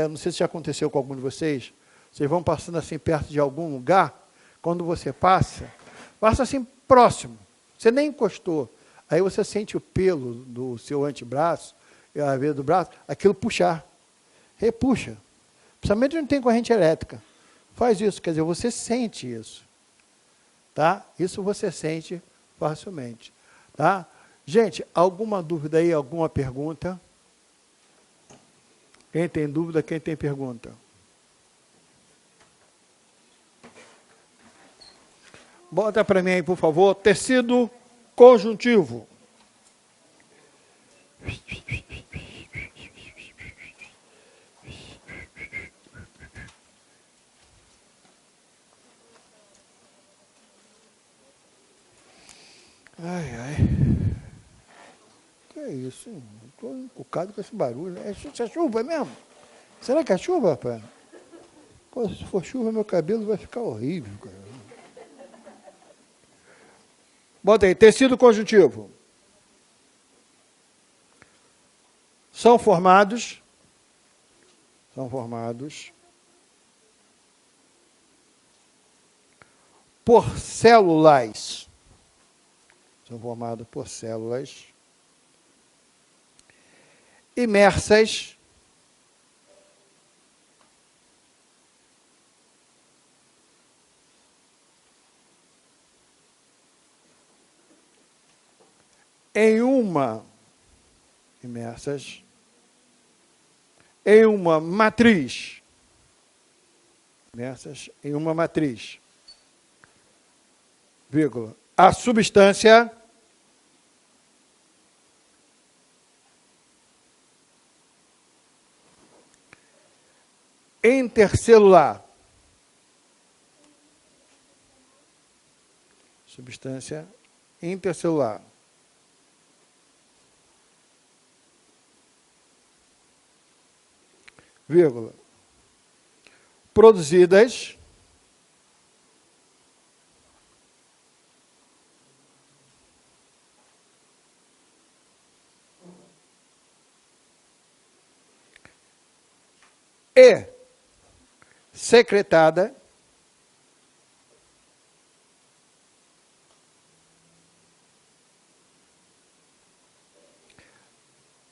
não sei se já aconteceu com algum de vocês, vocês vão passando assim perto de algum lugar, quando você passa assim próximo, você nem encostou, aí você sente o pelo do seu antebraço, às vezes do braço, aquilo puxar, repuxa, principalmente onde tem corrente elétrica, faz isso, quer dizer, você sente isso, tá? Isso você sente facilmente, tá? Gente, alguma dúvida aí, alguma pergunta? Quem tem dúvida, quem tem pergunta? Bota para mim aí, por favor, tecido conjuntivo. Ai, ai. Que é isso, hein? Estou encucado com esse barulho. Isso é chuva mesmo? Será que é chuva, rapaz? Pô, se for chuva, meu cabelo vai ficar horrível, cara. Bota aí, tecido conjuntivo. São formados por células. São formados por células imersas em uma matriz. Imersas em uma matriz. Vírgula. A substância intercelular. Substância intercelular. Vírgula. Produzidas e secretada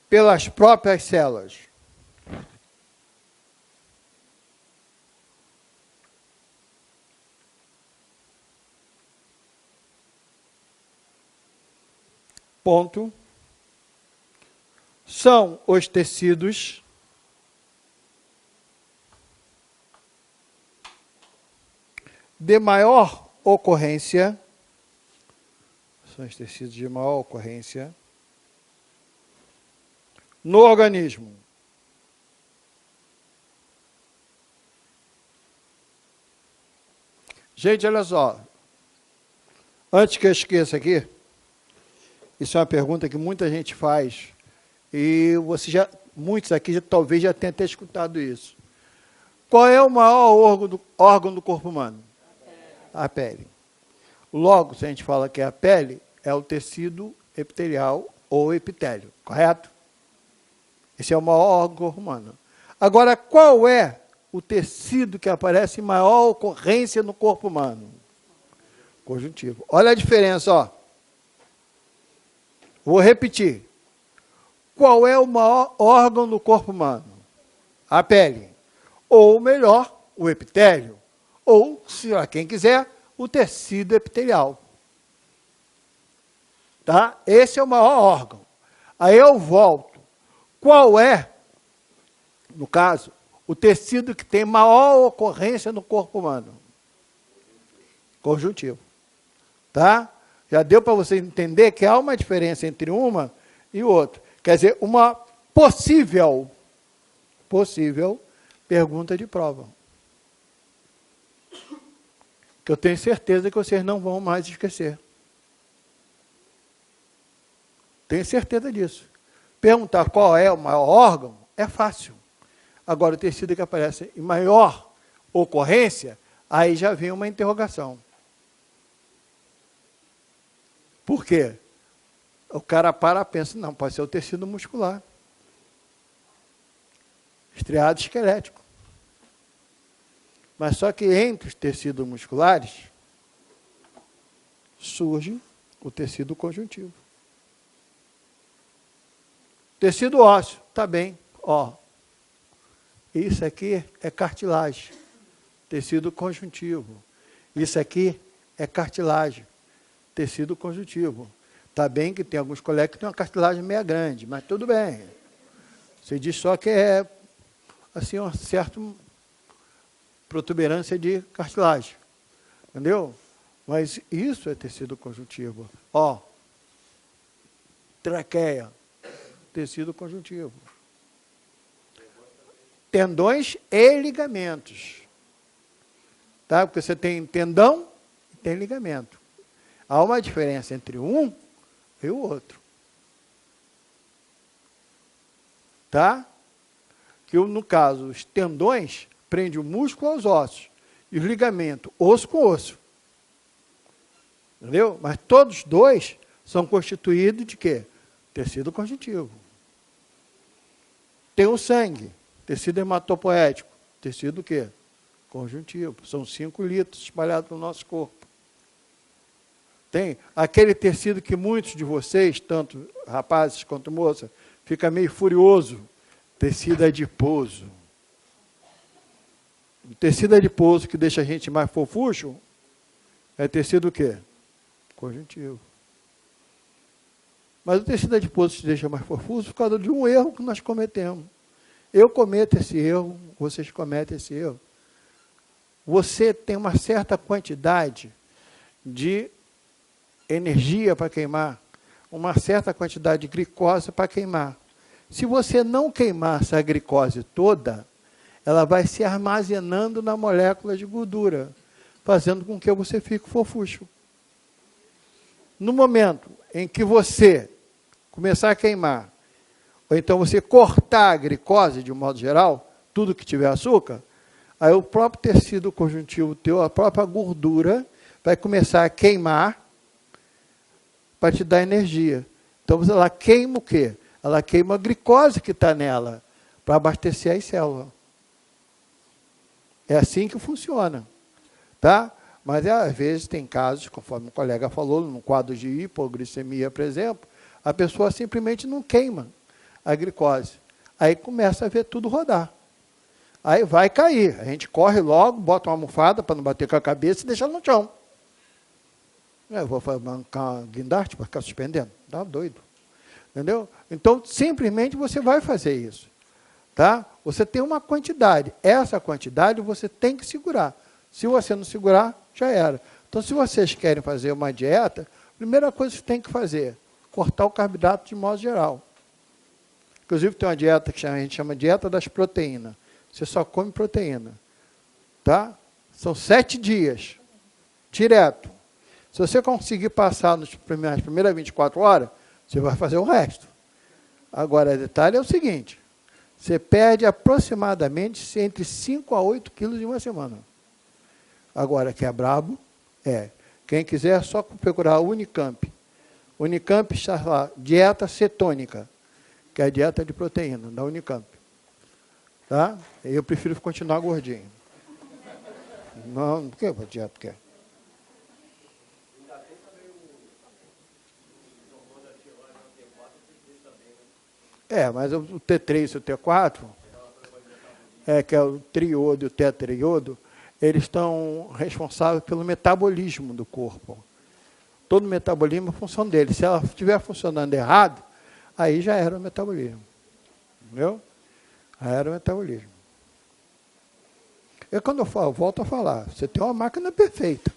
pelas próprias células. Ponto. São os tecidos de maior ocorrência, no organismo. Gente, olha só. Antes que eu esqueça aqui, isso é uma pergunta que muita gente faz, e muitos aqui talvez já tenham até escutado isso. Qual é o maior órgão do corpo humano? A pele. Logo, se a gente fala que é a pele, é o tecido epitelial ou epitélio, correto? Esse é o maior órgão do corpo humano. Agora, qual é o tecido que aparece em maior ocorrência no corpo humano? Conjuntivo. Olha a diferença, ó. Vou repetir. Qual é o maior órgão do corpo humano? A pele. Ou melhor, o epitélio, ou, se quem quiser, o tecido epitelial. Tá? Esse é o maior órgão. Aí eu volto. Qual é, no caso, o tecido que tem maior ocorrência no corpo humano? Conjuntivo. Tá? Já deu para você entender que há uma diferença entre uma e outra. Quer dizer, uma possível pergunta de prova. Que eu tenho certeza que vocês não vão mais esquecer. Tenho certeza disso. Perguntar qual é o maior órgão é fácil. Agora, o tecido que aparece em maior ocorrência, aí já vem uma interrogação. Por quê? O cara pensa, não, pode ser o tecido muscular. Estriado esquelético. Mas só que entre os tecidos musculares surge o tecido conjuntivo. Tecido ósseo, tá bem, ó. Isso aqui é cartilagem, tecido conjuntivo. Isso aqui é cartilagem, tecido conjuntivo. Tá bem que tem alguns colegas que têm uma cartilagem meia grande, mas tudo bem. Você diz só que é assim, uma certa protuberância de cartilagem. Entendeu? Mas isso é tecido conjuntivo. Ó, traqueia, tecido conjuntivo. Tendões e ligamentos. Tá? Porque você tem tendão e tem ligamento. Há uma diferença entre um e o outro. Tá? Que no caso, os tendões prendem o músculo aos ossos. E os ligamentos, osso com osso. Entendeu? Mas todos dois são constituídos de quê? Tecido conjuntivo. Tem o sangue, tecido hematopoético, tecido o quê? Conjuntivo. São 5 litros espalhados no nosso corpo. Tem aquele tecido que muitos de vocês, tanto rapazes quanto moças, fica meio furioso, tecido adiposo. O tecido adiposo que deixa a gente mais fofucho é tecido o quê? Conjuntivo. Mas o tecido adiposo te deixa mais fofucho por causa de um erro que nós cometemos. Eu cometo esse erro, vocês cometem esse erro. Você tem uma certa quantidade de energia para queimar, uma certa quantidade de glicose para queimar. Se você não queimar essa glicose toda, ela vai se armazenando na molécula de gordura, fazendo com que você fique fofucho. No momento em que você começar a queimar, ou então você cortar a glicose, de um modo geral, tudo que tiver açúcar, aí o próprio tecido conjuntivo teu, a própria gordura, vai começar a queimar para te dar energia. Então, ela queima o quê? Ela queima a glicose que está nela, para abastecer as células. É assim que funciona. Tá? Mas, às vezes, tem casos, conforme o colega falou, no quadro de hipoglicemia, por exemplo, a pessoa simplesmente não queima a glicose. Aí começa a ver tudo rodar. Aí vai cair. A gente corre logo, bota uma almofada para não bater com a cabeça e deixa no chão. Eu vou bancar guindaste para ficar suspendendo? Tá doido. Entendeu? Então, simplesmente você vai fazer isso. Tá? Você tem uma quantidade. Essa quantidade você tem que segurar. Se você não segurar, já era. Então, se vocês querem fazer uma dieta, a primeira coisa que você tem que fazer, cortar o carboidrato de modo geral. Inclusive, tem uma dieta que a gente chama dieta das proteínas. Você só come proteína. Tá? São 7 dias. Direto. Se você conseguir passar nas primeiras 24 horas, você vai fazer o resto. Agora, o detalhe é o seguinte. Você perde aproximadamente entre 5 a 8 quilos em uma semana. Agora, que é brabo, é. Quem quiser, é só procurar a Unicamp. Unicamp está lá, dieta cetônica, que é a dieta de proteína, da Unicamp. Tá? Eu prefiro continuar gordinho. Não, por que a dieta quer? É, mas o T3 e o T4, que é o triodo e o tetraiodo, eles estão responsáveis pelo metabolismo do corpo. Todo o metabolismo é a função dele. Se ela estiver funcionando errado, aí já era o metabolismo. Entendeu? Aí era o metabolismo. Quando eu falo, volto a falar, você tem uma máquina perfeita.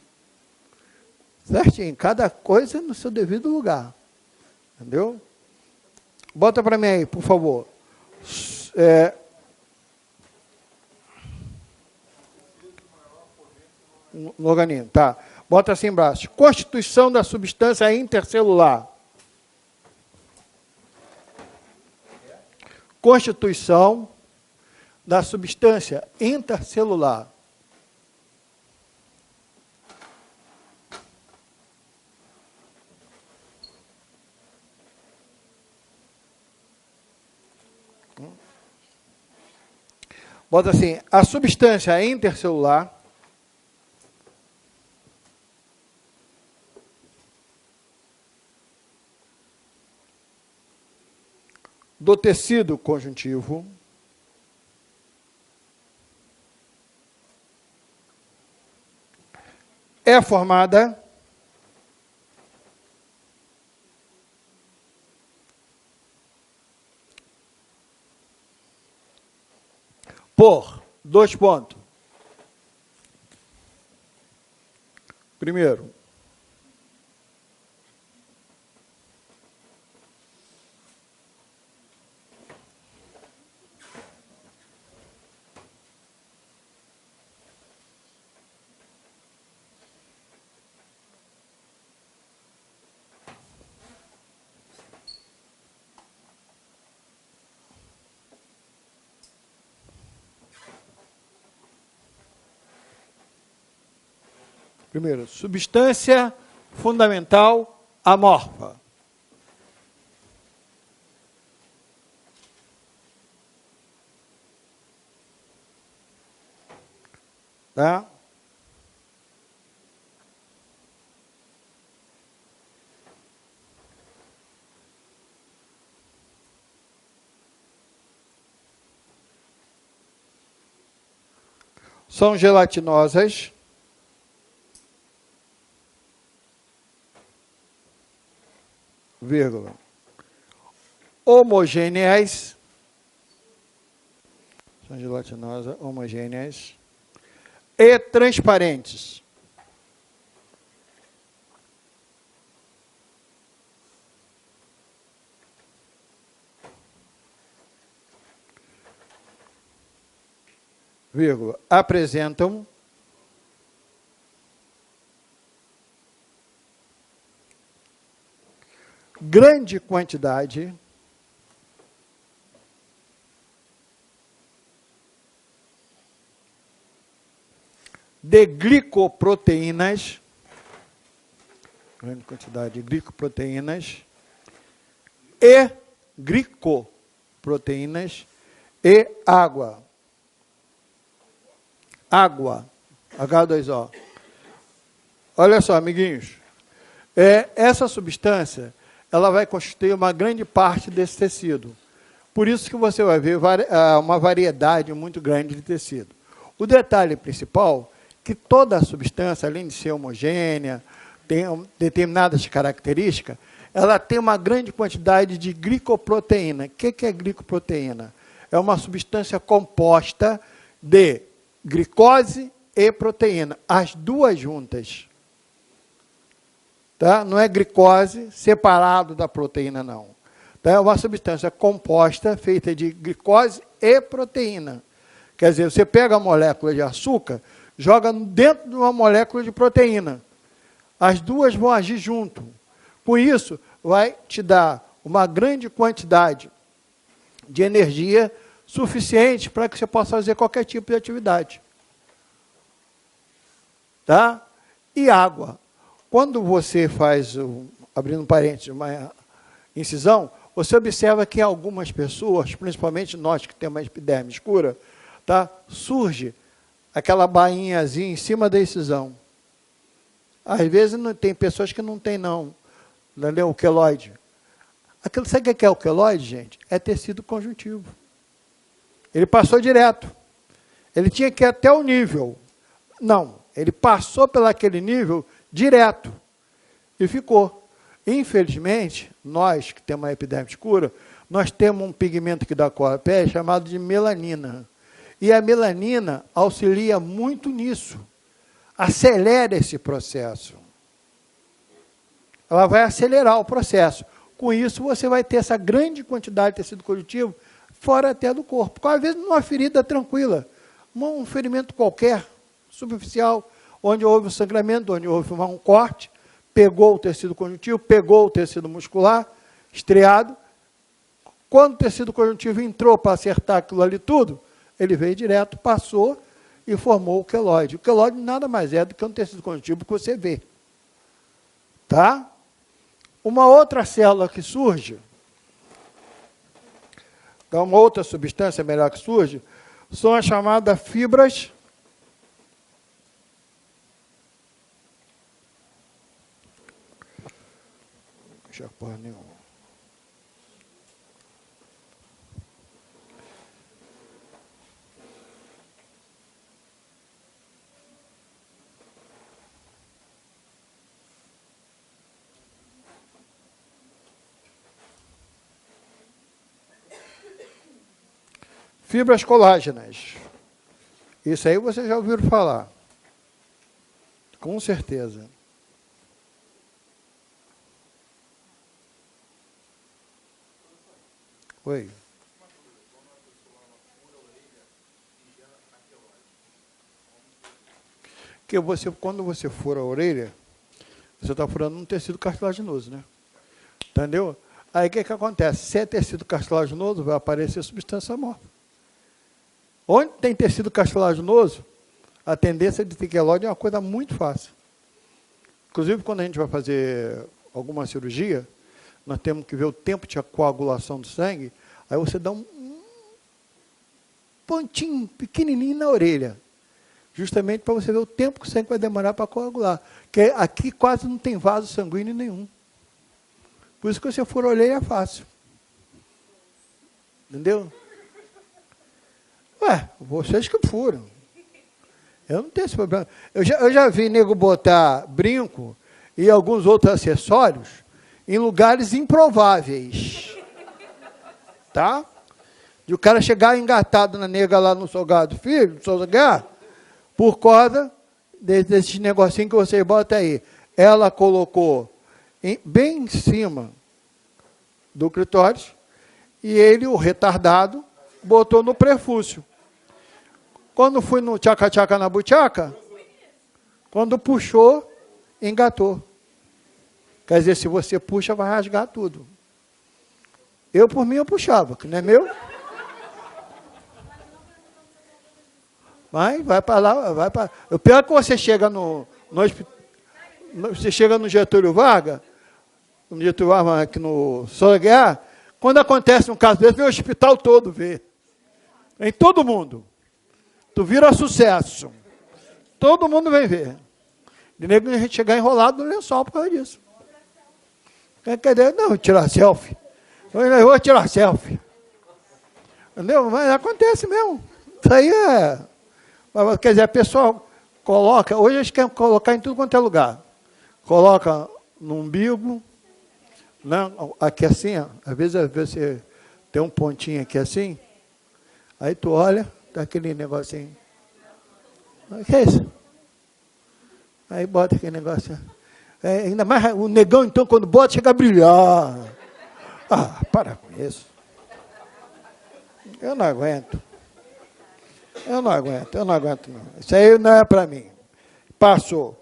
Certinho, cada coisa no seu devido lugar. Entendeu? Bota para mim aí, por favor. No organismo, tá. Bota assim embaixo. Constituição da substância intercelular. Constituição da substância intercelular. Bota assim, a substância intercelular do tecido conjuntivo é formada por 2 pontos. Primeiro, substância fundamental amorfa. Tá? São gelatinosas. Vírgula. Homogêneas. São gelatinosas, homogêneas. E transparentes. Vírgula. Apresentam grande quantidade de glicoproteínas, grande quantidade de glicoproteínas e água. Água, H2O. Olha só, amiguinhos, essa substância, ela vai constituir uma grande parte desse tecido. Por isso que você vai ver uma variedade muito grande de tecido. O detalhe principal é que toda a substância, além de ser homogênea, tem determinadas características, ela tem uma grande quantidade de glicoproteína. O que é glicoproteína? É uma substância composta de glicose e proteína, as duas juntas. Tá? Não é glicose separado da proteína, não. Tá? É uma substância composta, feita de glicose e proteína. Quer dizer, você pega a molécula de açúcar, joga dentro de uma molécula de proteína. As duas vão agir junto. Com isso, vai te dar uma grande quantidade de energia suficiente para que você possa fazer qualquer tipo de atividade. Tá? E água. Quando você faz, abrindo um parênteses, uma incisão, você observa que em algumas pessoas, principalmente nós que temos uma epiderme escura, tá? Surge aquela bainhazinha em cima da incisão. Às vezes não, tem pessoas que não tem, não. Entendeu? O queloide. Sabe o que é o queloide, gente? É tecido conjuntivo. Ele passou direto. Ele tinha que ir até o nível. Não, ele passou pelaquele nível direto e ficou. Infelizmente, nós que temos a epiderme escura, nós temos um pigmento que dá cor à pele chamado de melanina. E a melanina auxilia muito nisso. Acelera esse processo. Ela vai acelerar o processo. Com isso, você vai ter essa grande quantidade de tecido conjuntivo fora até do corpo. Às vezes, numa ferida tranquila, um ferimento qualquer, superficial, onde houve um sangramento, onde houve um corte, pegou o tecido conjuntivo, pegou o tecido muscular, estriado. Quando o tecido conjuntivo entrou para acertar aquilo ali tudo, ele veio direto, passou e formou o queloide. O queloide nada mais é do que um tecido conjuntivo que você vê. Tá? Uma outra célula que surge, então uma outra substância melhor que surge, são as chamadas fibras porra nenhuma. Fibras colágenas. Isso aí vocês já ouviram falar. Com certeza. Oi. Que você, quando você fura a orelha, você está furando um tecido cartilaginoso, né? Entendeu? Aí o que acontece? Se é tecido cartilaginoso, vai aparecer substância amorfa. Onde tem tecido cartilaginoso, a tendência de ter queloide é uma coisa muito fácil. Inclusive, quando a gente vai fazer alguma cirurgia, nós temos que ver o tempo de coagulação do sangue, aí você dá um pontinho pequenininho na orelha, justamente para você ver o tempo que o sangue vai demorar para coagular. Porque aqui quase não tem vaso sanguíneo nenhum. Por isso que você fura a orelha é fácil. Entendeu? Ué, vocês que furam. Eu não tenho esse problema. Eu já vi nego botar brinco e alguns outros acessórios em lugares improváveis. Tá? De o cara chegar engatado na nega lá no Salgado Filho, no Salgado, por causa desse negocinho que vocês botam aí. Ela colocou bem em cima do clitóris e ele, o retardado, botou no prefúcio. Quando fui no tchaca-tchaca na buchaca, quando puxou, engatou. Quer dizer, se você puxa, vai rasgar tudo. Eu, por mim, eu puxava, que não é meu. Vai para lá, vai para... O pior é que você chega você chega no Getúlio Vargas, aqui no Soleguiar, quando acontece um caso desse, vem o hospital todo ver. Em todo mundo. Tu vira sucesso. Todo mundo vem ver. De nego a gente chegar enrolado no lençol por causa disso. Quer dizer, não, tirar selfie. Eu vou tirar selfie. Entendeu? Mas acontece mesmo. Isso aí é... Quer dizer, a pessoa coloca... Hoje eles querem colocar em tudo quanto é lugar. Coloca no umbigo, né? Aqui assim, ó, às vezes você tem um pontinho aqui assim, aí tu olha, tá aquele negocinho. O que é isso? Aí bota aquele negócio. Ainda mais o negão, então, quando bota, chega a brilhar. Ah, para com isso. Eu não aguento. Eu não aguento não. Isso aí não é para mim. Passou.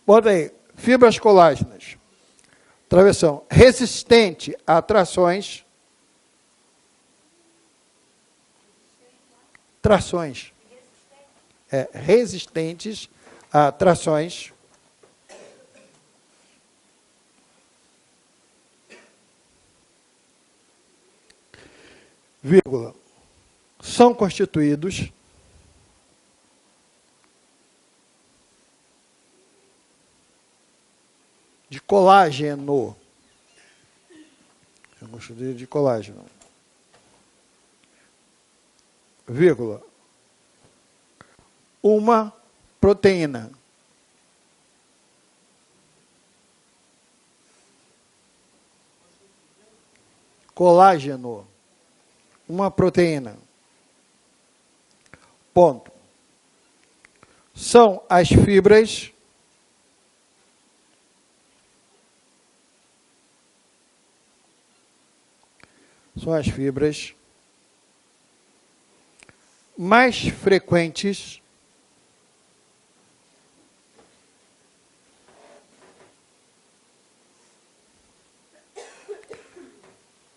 Bota aí, fibras colágenas. Travessão. Resistente a trações. Trações. Resistentes a trações. Vírgula. São constituídos de colágeno. constituída de colágeno, vírgula, uma proteína. Colágeno, uma proteína. Ponto. São as fibras mais frequentes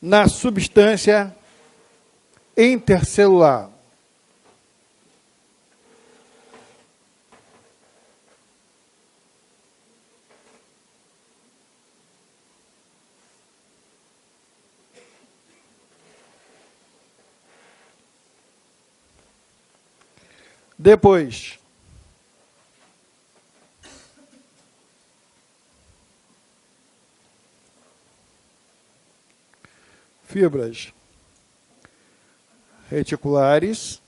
na substância intercelular. Depois, fibras reticulares,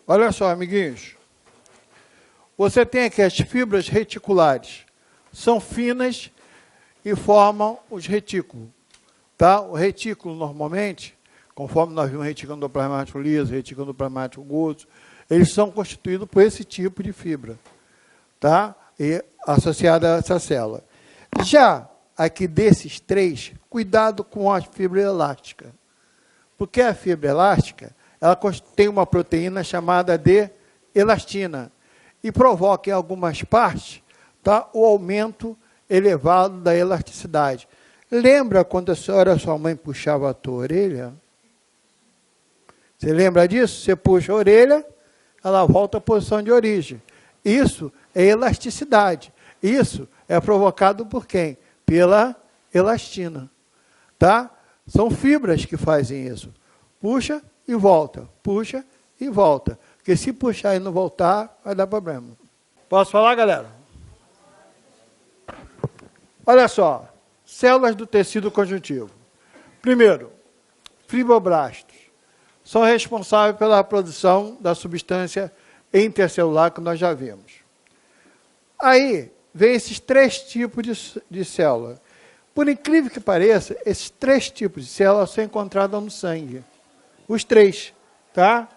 olha só, amiguinhos, você tem aqui as fibras reticulares, são finas e formam os retículos. Tá? O retículo, normalmente, conforme nós vimos retículo endoplasmático liso, retículo endoplasmático agudo, eles são constituídos por esse tipo de fibra, tá? E associada a essa célula. Já aqui desses três, cuidado com a fibra elástica. Porque a fibra elástica, ela tem uma proteína chamada de elastina e provoca em algumas partes, tá, o aumento elevado da elasticidade. Lembra quando a senhora, sua mãe, puxava a tua orelha? Você lembra disso? Você puxa a orelha, ela volta à posição de origem. Isso é elasticidade. Isso é provocado por quem? Pela elastina. Tá? São fibras que fazem isso. Puxa e volta. Puxa e volta. Porque se puxar e não voltar, vai dar problema. Posso falar, galera? Olha só. Células do tecido conjuntivo. Primeiro, fibroblastos. São responsáveis pela produção da substância intercelular que nós já vimos. Aí, vem esses três tipos de célula. Por incrível que pareça, esses três tipos de células são encontrados no sangue. Os três, tá?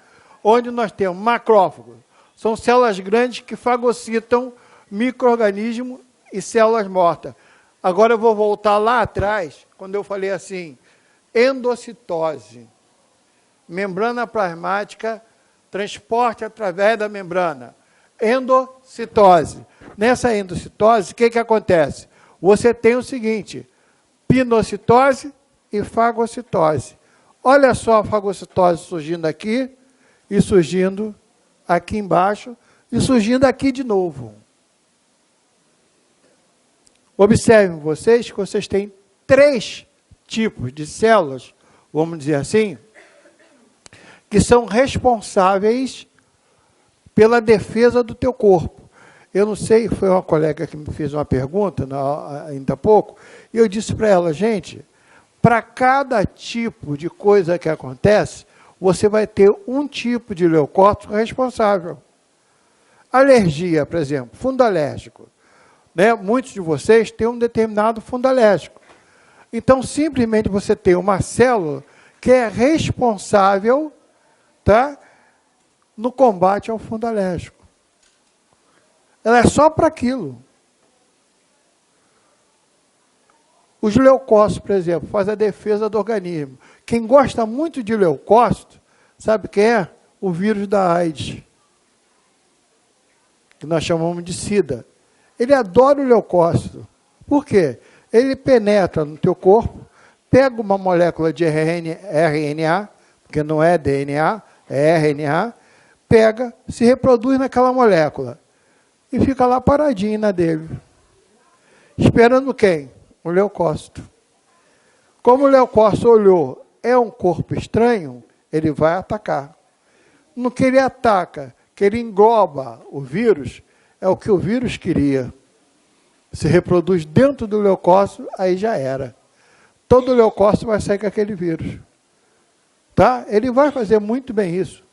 Onde nós temos macrófagos. São células grandes que fagocitam micro-organismos e células mortas. Agora eu vou voltar lá atrás, quando eu falei assim, endocitose. Membrana plasmática, transporte através da membrana. Endocitose. Nessa endocitose, o que acontece? Você tem o seguinte, pinocitose e fagocitose. Olha só a fagocitose surgindo aqui, e surgindo aqui embaixo, e surgindo aqui de novo. Observem vocês que vocês têm três tipos de células, vamos dizer assim, que são responsáveis pela defesa do teu corpo. Eu não sei, foi uma colega que me fez uma pergunta ainda há pouco, e eu disse para ela, gente, para cada tipo de coisa que acontece, você vai ter um tipo de leucócito responsável. Alergia, por exemplo, fundo alérgico. Né? Muitos de vocês têm um determinado fundo alérgico. Então, simplesmente você tem uma célula que é responsável, tá, no combate ao fundo alérgico. Ela é só para aquilo. Os leucócitos, por exemplo, fazem a defesa do organismo. Quem gosta muito de leucócito, sabe quem é? O vírus da AIDS, que nós chamamos de SIDA. Ele adora o leucócito. Por quê? Ele penetra no teu corpo, pega uma molécula de RNA, porque não é DNA, é RNA, pega, se reproduz naquela molécula e fica lá paradinho na dele. Esperando quem? O leucócito. Como o leucócito olhou, é um corpo estranho, ele vai atacar. no que ele ataca, que ele engloba o vírus, é o que o vírus queria. Se reproduz dentro do leucócito, aí já era. Todo leucócito vai sair com aquele vírus. Tá? Ele vai fazer muito bem isso.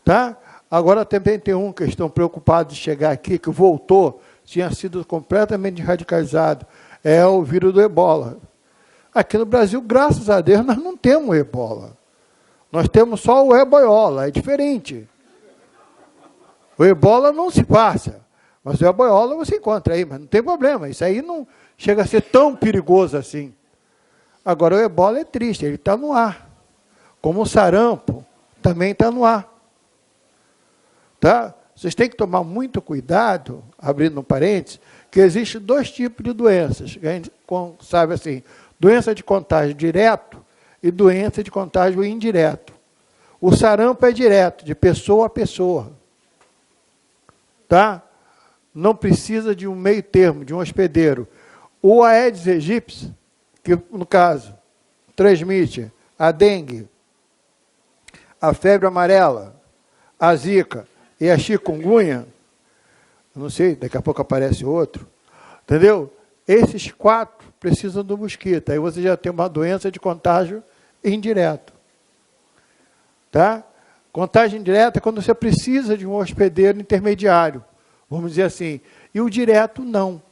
Tá? Agora também tem um que estão preocupados de chegar aqui, que voltou, tinha sido completamente radicalizado, é o vírus do ebola. Aqui no Brasil, graças a Deus, nós não temos ebola. Nós temos só o eboiola, é diferente. O ebola não se passa, mas o eboiola você encontra aí, mas não tem problema, isso aí não chega a ser tão perigoso assim. Agora o ebola é triste, ele está no ar. Como o sarampo também está no ar. Tá? Vocês têm que tomar muito cuidado, abrindo um parênteses, que existem dois tipos de doenças. A gente sabe assim, doença de contágio direto e doença de contágio indireto. O sarampo é direto, de pessoa a pessoa. Tá? Não precisa de um meio termo, de um hospedeiro. O Aedes aegypti, que no caso transmite a dengue, a febre amarela, a zika e a chikungunya, não sei, daqui a pouco aparece outro, entendeu? Esses 4 precisam do mosquito, aí você já tem uma doença de contágio indireto. Tá? Contágio indireta é quando você precisa de um hospedeiro intermediário, vamos dizer assim, e o direto não.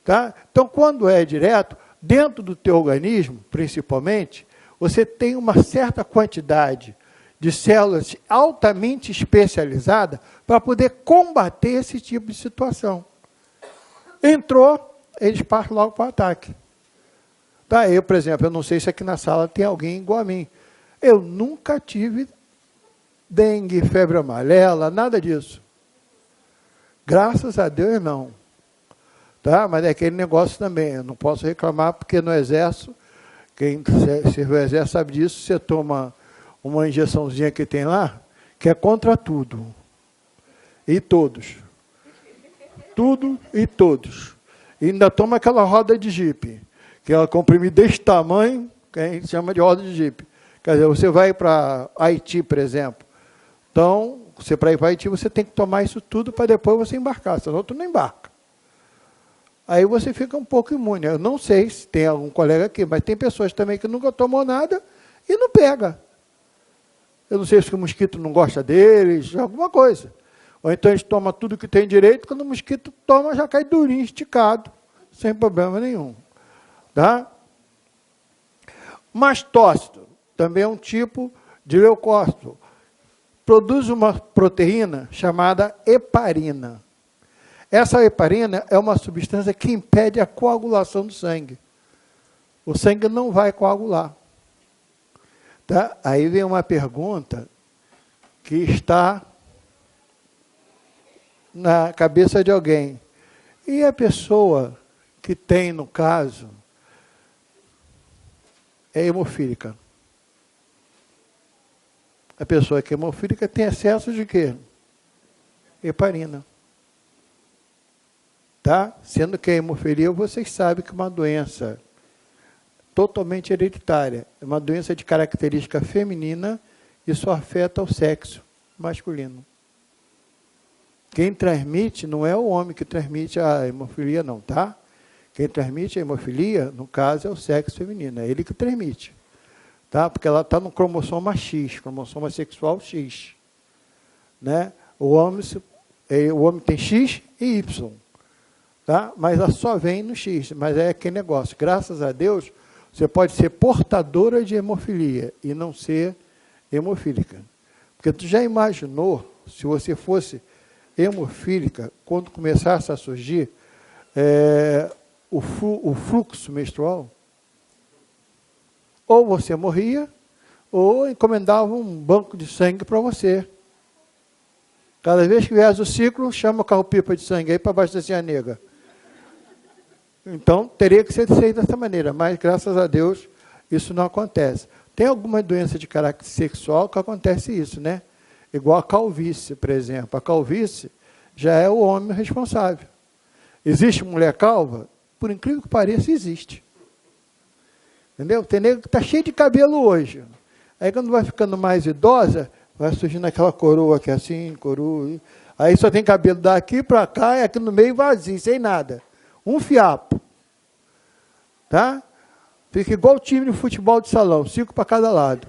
Tá? Então, quando é direto, dentro do teu organismo, principalmente, você tem uma certa quantidade de células altamente especializadas para poder combater esse tipo de situação. Entrou, eles partem logo para o ataque. Tá? Eu, por exemplo, eu não sei se aqui na sala tem alguém igual a mim. Eu nunca tive dengue, febre amarela, nada disso. Graças a Deus, não. Tá? Mas é aquele negócio também, eu não posso reclamar, porque no exército, quem serve o exército sabe disso, você toma uma injeçãozinha que tem lá, que é contra tudo. E todos. Tudo e todos. E ainda toma aquela roda de jipe, que ela comprime desse tamanho, que a gente chama de roda de jipe. Quer dizer, você vai para Haiti, por exemplo. Então, você para ir para Haiti, você tem que tomar isso tudo para depois você embarcar, senão tu não embarca. Aí você fica um pouco imune. Eu não sei se tem algum colega aqui, mas tem pessoas também que nunca tomou nada e não pega. Eu não sei se o mosquito não gosta deles, alguma coisa. Ou então eles tomam tudo que tem direito, quando o mosquito toma, já cai durinho, esticado, sem problema nenhum. Tá? Mastócito, também é um tipo de leucócito. Produz uma proteína chamada heparina. Essa heparina é uma substância que impede a coagulação do sangue. O sangue não vai coagular. Tá? Aí vem uma pergunta que está na cabeça de alguém. E a pessoa que tem, no caso, é hemofílica? A pessoa que é hemofílica tem excesso de quê? Heparina. Tá? Sendo que a hemofilia, vocês sabem que é uma doença totalmente hereditária. É uma doença de característica feminina e só afeta o sexo masculino. Quem transmite não é o homem que transmite a hemofilia, não, tá? Quem transmite a hemofilia, no caso, é o sexo feminino, é ele que transmite. Tá? Porque ela está no cromossoma X, cromossoma sexual X. Né? O homem tem X e Y. Tá? Mas ela só vem no X, mas é aquele negócio. Graças a Deus, você pode ser portadora de hemofilia e não ser hemofílica. Porque tu já imaginou, se você fosse hemofílica, quando começasse a surgir o fluxo menstrual? Ou você morria, ou encomendavam um banco de sangue para você. Cada vez que viesse o ciclo, chama o carro-pipa de sangue aí para abastecer a nega. Então, teria que ser feito dessa maneira, mas, graças a Deus, isso não acontece. Tem alguma doença de caráter sexual que acontece isso, né? Igual a calvície, por exemplo. A calvície já é o homem responsável. Existe mulher calva? Por incrível que pareça, existe. Entendeu? Tem nego que está cheio de cabelo hoje. Aí, quando vai ficando mais idosa, vai surgindo aquela coroa aqui assim, coroa. Aí só tem cabelo daqui para cá e aqui no meio vazio, sem nada. Um fiapo. Tá? Fica igual o time de futebol de salão, 5 para cada lado.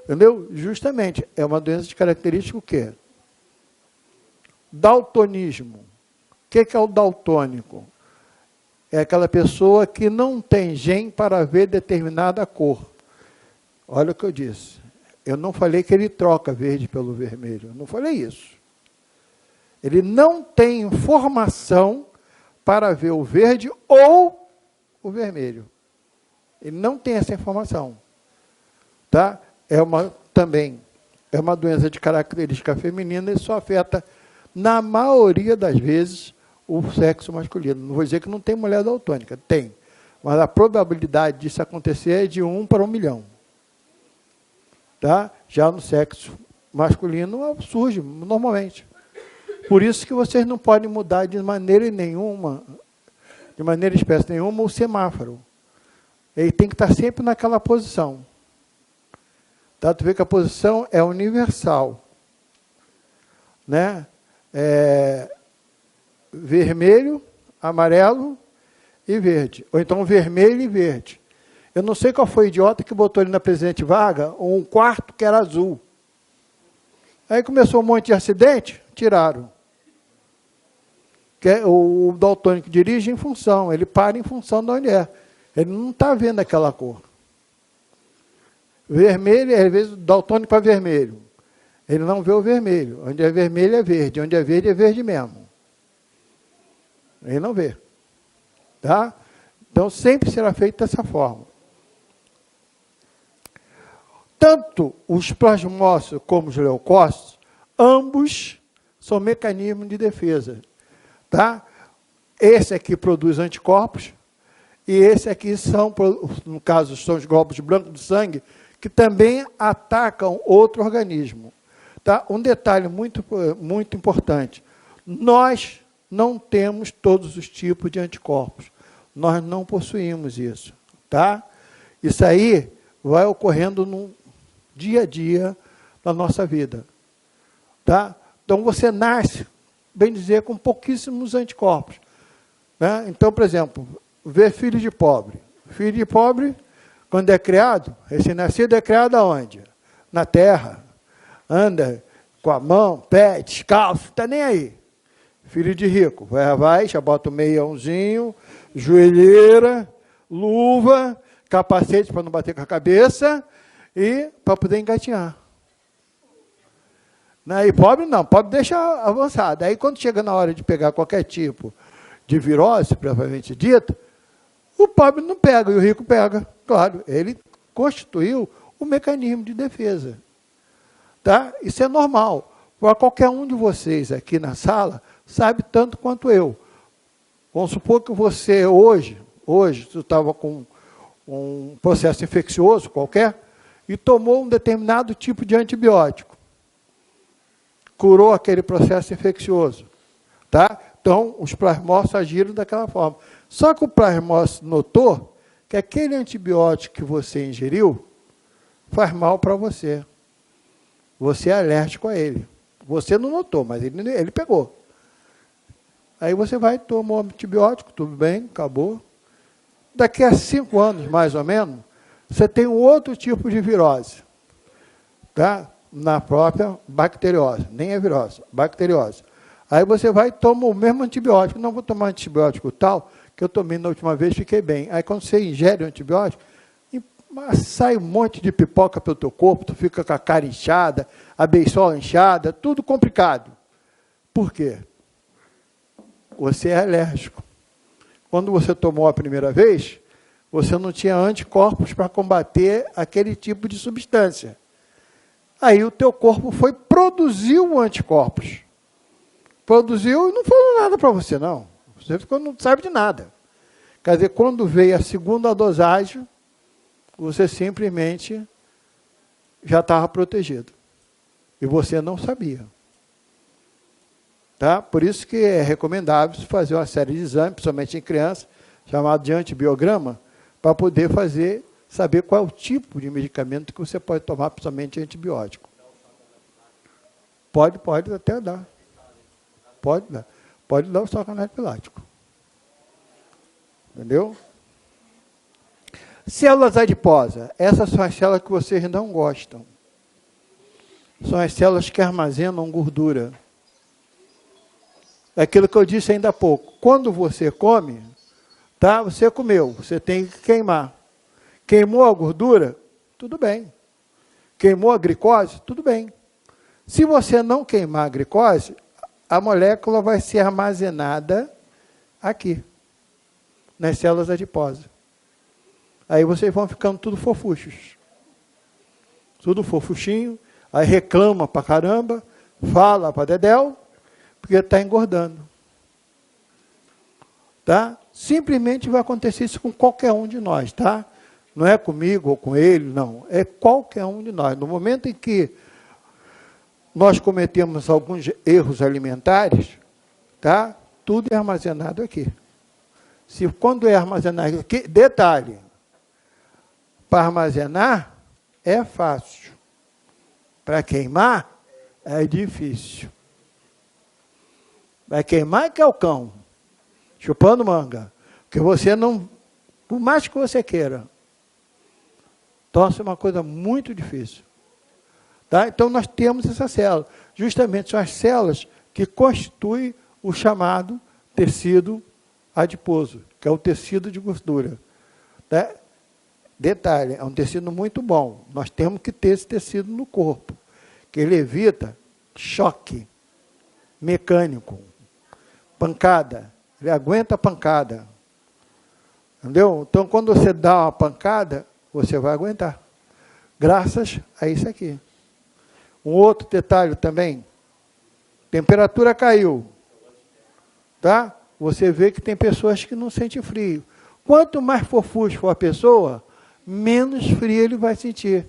Entendeu? Justamente, é uma doença de característica o quê? Daltonismo. O que é o daltônico? É aquela pessoa que não tem gene para ver determinada cor. Olha o que eu disse. Eu não falei que ele troca verde pelo vermelho. Eu não falei isso. Ele não tem informação para ver o verde ou o vermelho. Ele não tem essa informação. Tá? Também é uma doença de característica feminina e só afeta, na maioria das vezes, o sexo masculino. Não vou dizer que não tem mulher daltônica, tem. Mas a probabilidade disso acontecer é de 1 para 1 milhão. Tá? Já no sexo masculino surge normalmente. Por isso que vocês não podem mudar de maneira nenhuma, de maneira espécie nenhuma, o semáforo. Ele tem que estar sempre naquela posição. Tá? Tu vê que a posição é universal. Né? Vermelho, amarelo e verde. Ou então vermelho e verde. Eu não sei qual foi o idiota que botou ele na Presidente Vargas, um quarto que era azul. Aí começou um monte de acidente, tiraram. O daltônico dirige em função, ele para em função de onde é. Ele não está vendo aquela cor. Vermelho, às vezes, o daltônico para vermelho. Ele não vê o vermelho. Onde é vermelho é verde, onde é verde mesmo. Ele não vê. Tá? Então, sempre será feito dessa forma. Tanto os plasmócitos como os leucócitos, ambos são mecanismos de defesa. Tá? Esse aqui produz anticorpos, e esse aqui são, no caso, são os glóbulos brancos do sangue, que também atacam outro organismo. Tá? Um detalhe muito importante. Nós não temos todos os tipos de anticorpos. Nós não possuímos isso. Tá? Isso aí vai ocorrendo no dia a dia da nossa vida. Tá? Então, você nasce, bem dizer, com pouquíssimos anticorpos. Né? Então, por exemplo, ver filho de pobre. Filho de pobre, quando é criado, recém-nascido é criado aonde? Na terra. Anda com a mão, pé, descalço, está nem aí. Filho de rico, vai, já bota o meiãozinho, joelheira, luva, capacete para não bater com a cabeça e para poder engatinhar. E pobre não, pobre deixa avançado. Aí quando chega na hora de pegar qualquer tipo de virose, provavelmente dita, o pobre não pega e o rico pega. Claro, ele constituiu o mecanismo de defesa. Tá? Isso é normal. Para qualquer um de vocês aqui na sala, sabe tanto quanto eu. Vamos supor que você hoje tu estava com um processo infeccioso qualquer e tomou um determinado tipo de antibiótico. Curou aquele processo infeccioso. Tá? Então, os plasmócitos agiram daquela forma. Só que o plasmócito notou que aquele antibiótico que você ingeriu faz mal para você. Você é alérgico a ele. Você não notou, mas ele pegou. Aí você vai, tomou antibiótico, tudo bem, acabou. Daqui a 5 anos, mais ou menos, você tem um outro tipo de virose. Tá? Na própria bacteriose. Nem é virose, bacteriose. Aí você vai e toma o mesmo antibiótico. Não vou tomar antibiótico tal, que eu tomei na última vez, fiquei bem. Aí quando você ingere o antibiótico, sai um monte de pipoca pelo teu corpo, tu fica com a cara inchada, a beisola inchada, tudo complicado. Por quê? Você é alérgico. Quando você tomou a primeira vez, você não tinha anticorpos para combater aquele tipo de substância. Aí o teu corpo produziu anticorpos. Produziu e não falou nada para você, não. Você não sabe de nada. Quer dizer, quando veio a segunda dosagem, você simplesmente já estava protegido. E você não sabia. Tá? Por isso que é recomendável fazer uma série de exames, principalmente em criança, chamado de antibiograma, para poder saber qual é o tipo de medicamento que você pode tomar, principalmente antibiótico. Pode até dar. Pode dar. Pode dar o salcanete pilático. Entendeu? Células adiposas. Essas são as células que vocês não gostam. São as células que armazenam gordura. É aquilo que eu disse ainda há pouco. Quando você come, tá? Você comeu, você tem que queimar. Queimou a gordura? Tudo bem. Queimou a glicose? Tudo bem. Se você não queimar a glicose, a molécula vai ser armazenada aqui, nas células adiposas. Aí vocês vão ficando tudo fofuchos. Tudo fofuchinho, aí reclama pra caramba, fala pra dedéu, porque está engordando. Tá? Simplesmente vai acontecer isso com qualquer um de nós, tá? Não é comigo ou com ele, não. É qualquer um de nós. No momento em que nós cometemos alguns erros alimentares, tá? Tudo é armazenado aqui. Se quando é armazenado aqui, detalhe, para armazenar é fácil. Para queimar é difícil. Vai queimar que é o cão, chupando manga. Porque você não, por mais que você queira, torna-se uma coisa muito difícil. Tá? Então, nós temos essa célula. Justamente são as células que constituem o chamado tecido adiposo, que é o tecido de gordura. Tá? Detalhe, é um tecido muito bom. Nós temos que ter esse tecido no corpo, que ele evita choque mecânico, pancada. Ele aguenta a pancada. Entendeu? Então, quando você dá uma pancada, você vai aguentar. Graças a isso aqui. Um outro detalhe também, temperatura caiu, tá? Você vê que tem pessoas que não sentem frio. Quanto mais fofucho for a pessoa, menos frio ele vai sentir.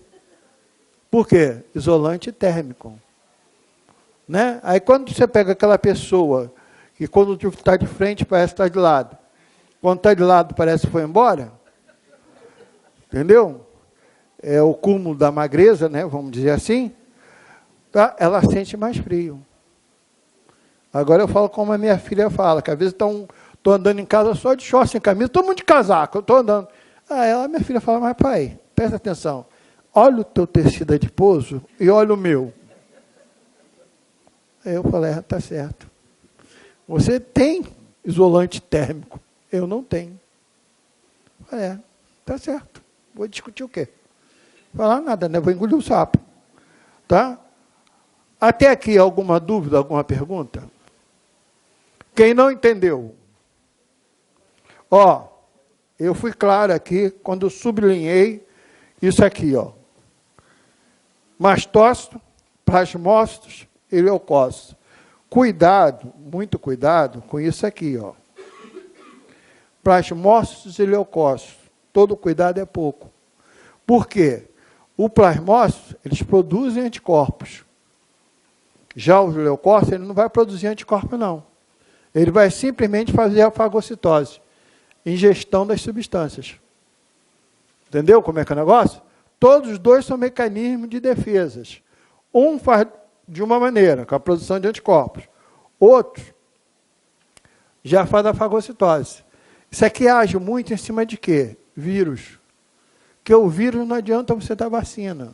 Por quê? Isolante térmico. Né? Aí quando você pega aquela pessoa, que quando está de frente parece estar de lado, quando está de lado parece que foi embora, entendeu? É o cúmulo da magreza, né? Vamos dizer assim. Tá? Ela sente mais frio. Agora eu falo como a minha filha fala, que às vezes estou andando em casa só de short, sem camisa, todo mundo de casaco, eu estou andando. Minha filha fala, mas pai, presta atenção, olha o teu tecido adiposo e olha o meu. Aí eu falei, está certo. Você tem isolante térmico, eu não tenho. Está certo. Vou discutir o quê? Falar nada, né? Vou engolir o sapo. Tá? Até aqui, alguma dúvida, alguma pergunta? Quem não entendeu? Ó, eu fui claro aqui, quando eu sublinhei isso aqui, ó. Mastócito, plasmócitos e leucócitos. Cuidado, muito cuidado com isso aqui, ó. Plasmócitos e leucócitos. Todo cuidado é pouco. Por quê? O plasmócito, eles produzem anticorpos. Já o leucócito, ele não vai produzir anticorpos, não. Ele vai simplesmente fazer a fagocitose, ingestão das substâncias. Entendeu como é que é o negócio? Todos os dois são mecanismos de defesas. Um faz de uma maneira, com a produção de anticorpos. Outro já faz a fagocitose. Isso aqui age muito em cima de quê? Vírus. Porque o vírus não adianta você dar vacina.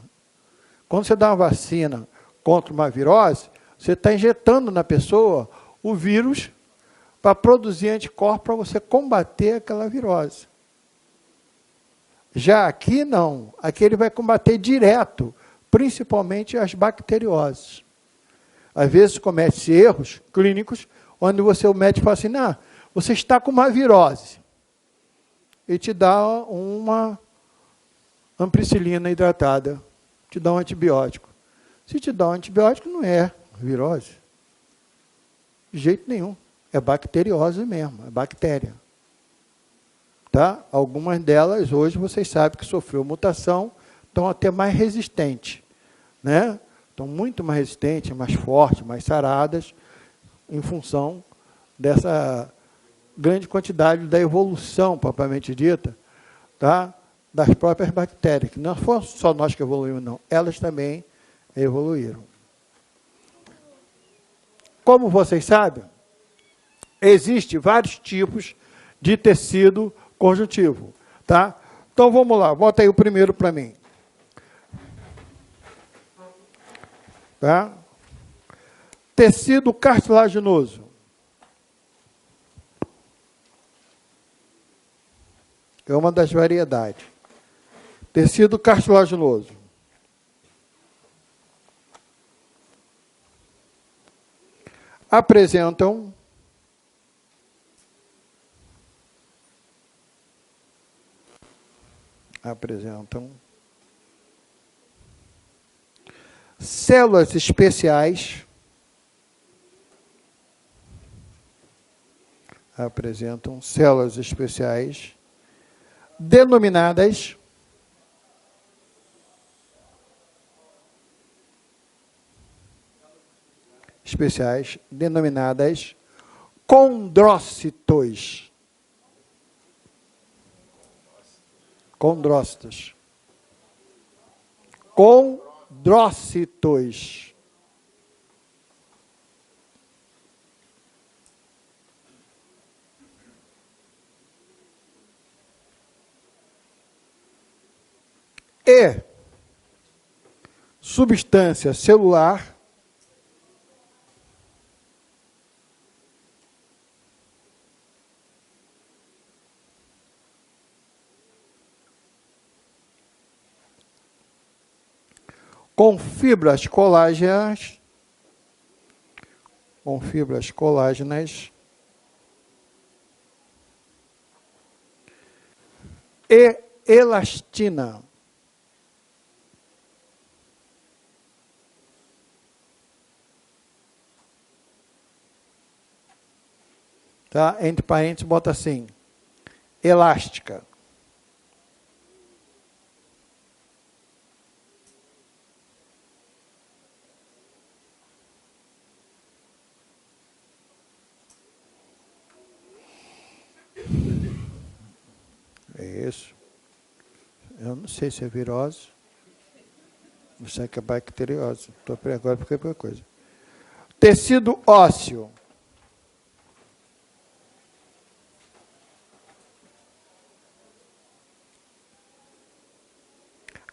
Quando você dá uma vacina contra uma virose, você está injetando na pessoa o vírus para produzir anticorpos para você combater aquela virose. Já aqui não. Aqui ele vai combater direto, principalmente as bacterioses. Às vezes comete erros clínicos, onde o médico fala assim, você está com uma virose. E te dá uma ampicilina hidratada, te dá um antibiótico. Se te dá um antibiótico, não é virose. De jeito nenhum. É bacteriose mesmo, é bactéria. Tá? Algumas delas, hoje, vocês sabem que sofreu mutação, estão até mais resistentes. Né? Estão muito mais resistentes, mais fortes, mais saradas, em função dessa grande quantidade da evolução, propriamente dita, tá? Das próprias bactérias, que não foram só nós que evoluímos, não. Elas também evoluíram. como vocês sabem, existem vários tipos de tecido conjuntivo, tá? Então, vamos lá, bota aí o primeiro para mim. Tá? Tecido cartilaginoso. É uma das variedades. Tecido cartilaginoso. Apresentam células especiais, denominadas condrócitos. Condrócitos. E substância celular com fibras colágenas, e elastina. Tá? Entre parênteses, bota assim, elástica. É isso. Eu não sei se é virose, não sei que é bacteriose. Estou agora porque é qualquer coisa. Tecido ósseo.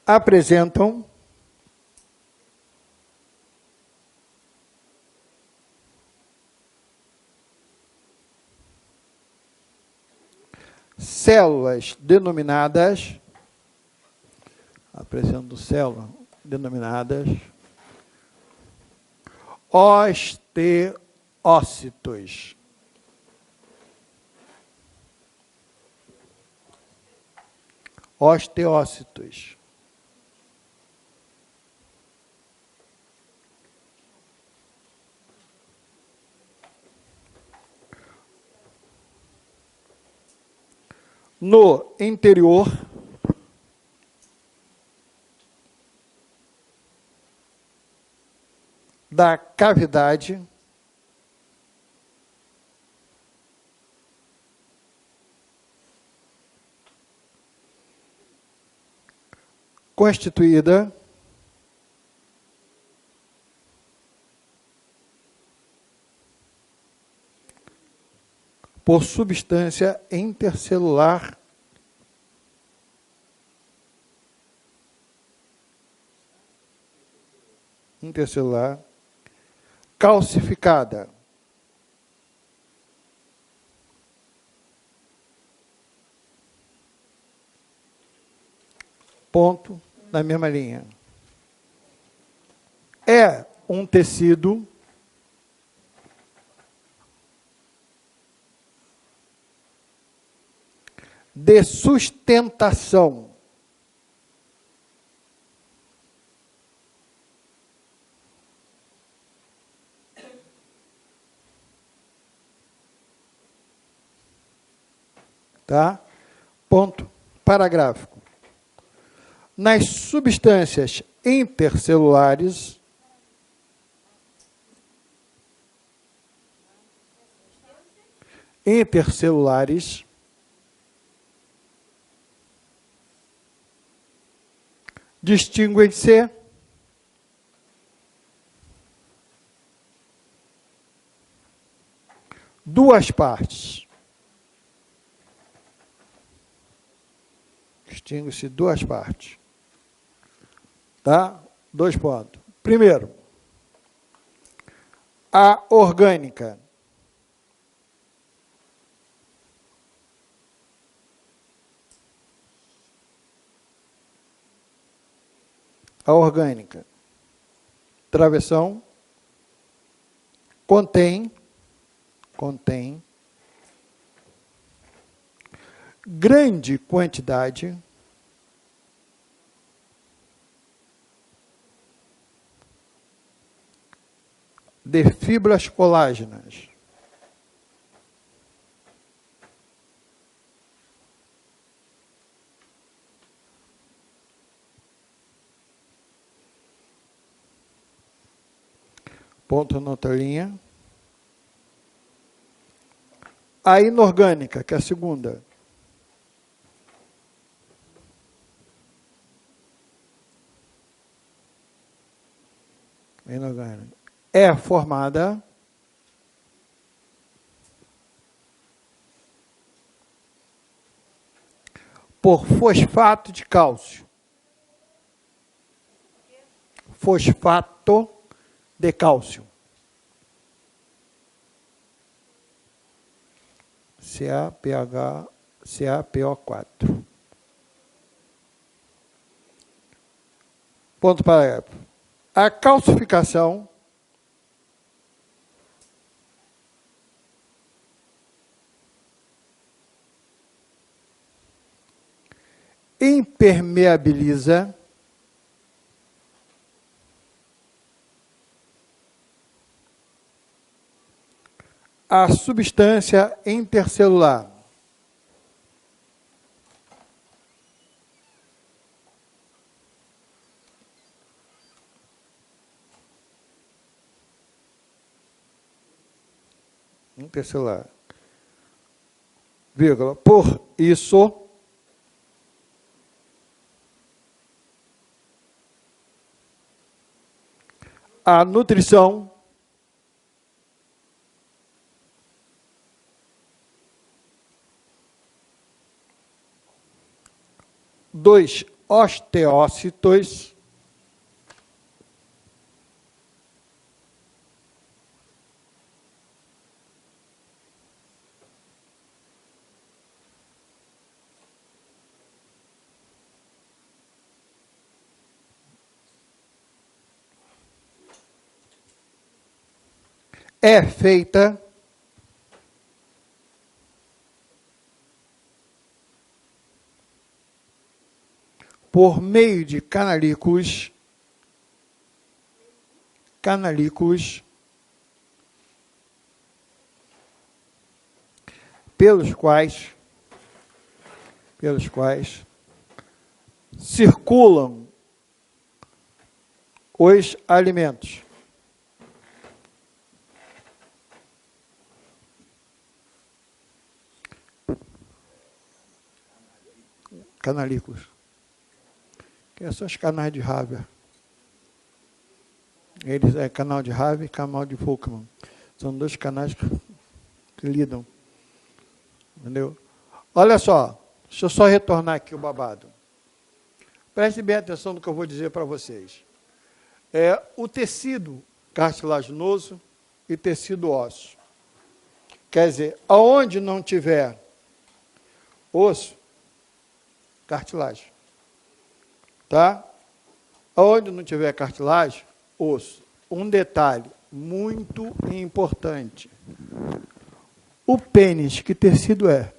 Apresentam células denominadas osteócitos. Osteócitos. No interior da cavidade constituída por substância intercelular calcificada. Ponto na mesma linha. É um tecido de sustentação tá? Ponto paragráfico. Nas substâncias intercelulares distinguem-se duas partes. Distingue-se duas partes. Tá? 2 pontos. Primeiro, a orgânica. A orgânica. Travessão contém grande quantidade de fibras colágenas. Ponto na outra linha. A inorgânica, que é a segunda. Inorgânica. É formada por fosfato de cálcio. Fosfato de cálcio. CaPH-CaPO4. Ponto parágrafo. A calcificação impermeabiliza a substância intercelular. Intercelular. Vírgula. Por isso, a nutrição dos osteócitos é feita por meio de canalículos pelos quais circulam os alimentos. Canalículos. Que são os canais de Haber. Eles é canal de Haber e canal de Volkmann. São 2 canais que lidam. Entendeu? Olha só, deixa eu só retornar aqui o babado. Preste bem atenção no que eu vou dizer para vocês. O tecido cartilaginoso e tecido ósseo. Quer dizer, aonde não tiver osso, cartilagem. Tá? Aonde não tiver cartilagem, osso. Um detalhe muito importante. O pênis, que tecido é?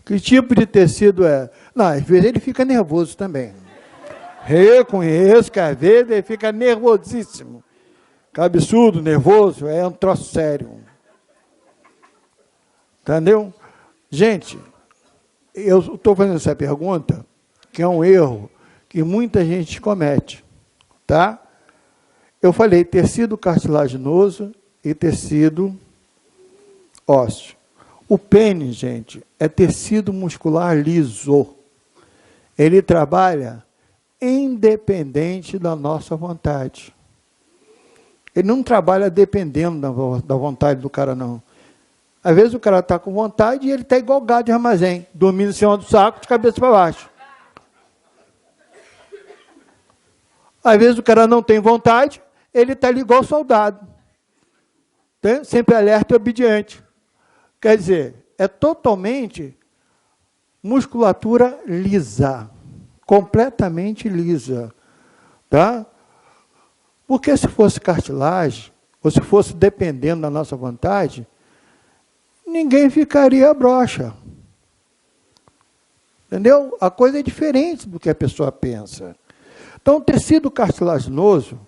Que tipo de tecido é? Não, às vezes ele fica nervoso também. Reconheço que às vezes ele fica nervosíssimo. Cabeçudo, nervoso, é um troço sério. Entendeu? Gente, eu estou fazendo essa pergunta, que é um erro que muita gente comete. Tá? Eu falei tecido cartilaginoso e tecido ósseo. O pênis, gente, é tecido muscular liso. Ele trabalha independente da nossa vontade. Ele não trabalha dependendo da vontade do cara, não. Às vezes o cara está com vontade e ele está igual gado de armazém, dormindo em cima do saco, de cabeça para baixo. Às vezes o cara não tem vontade, ele está ali igual soldado. Né? Sempre alerta e obediente. Quer dizer, é totalmente musculatura lisa. Completamente lisa. Tá? Porque se fosse cartilagem, ou se fosse dependendo da nossa vontade, ninguém ficaria broxa. Entendeu? A coisa é diferente do que a pessoa pensa. Então, o tecido cartilaginoso,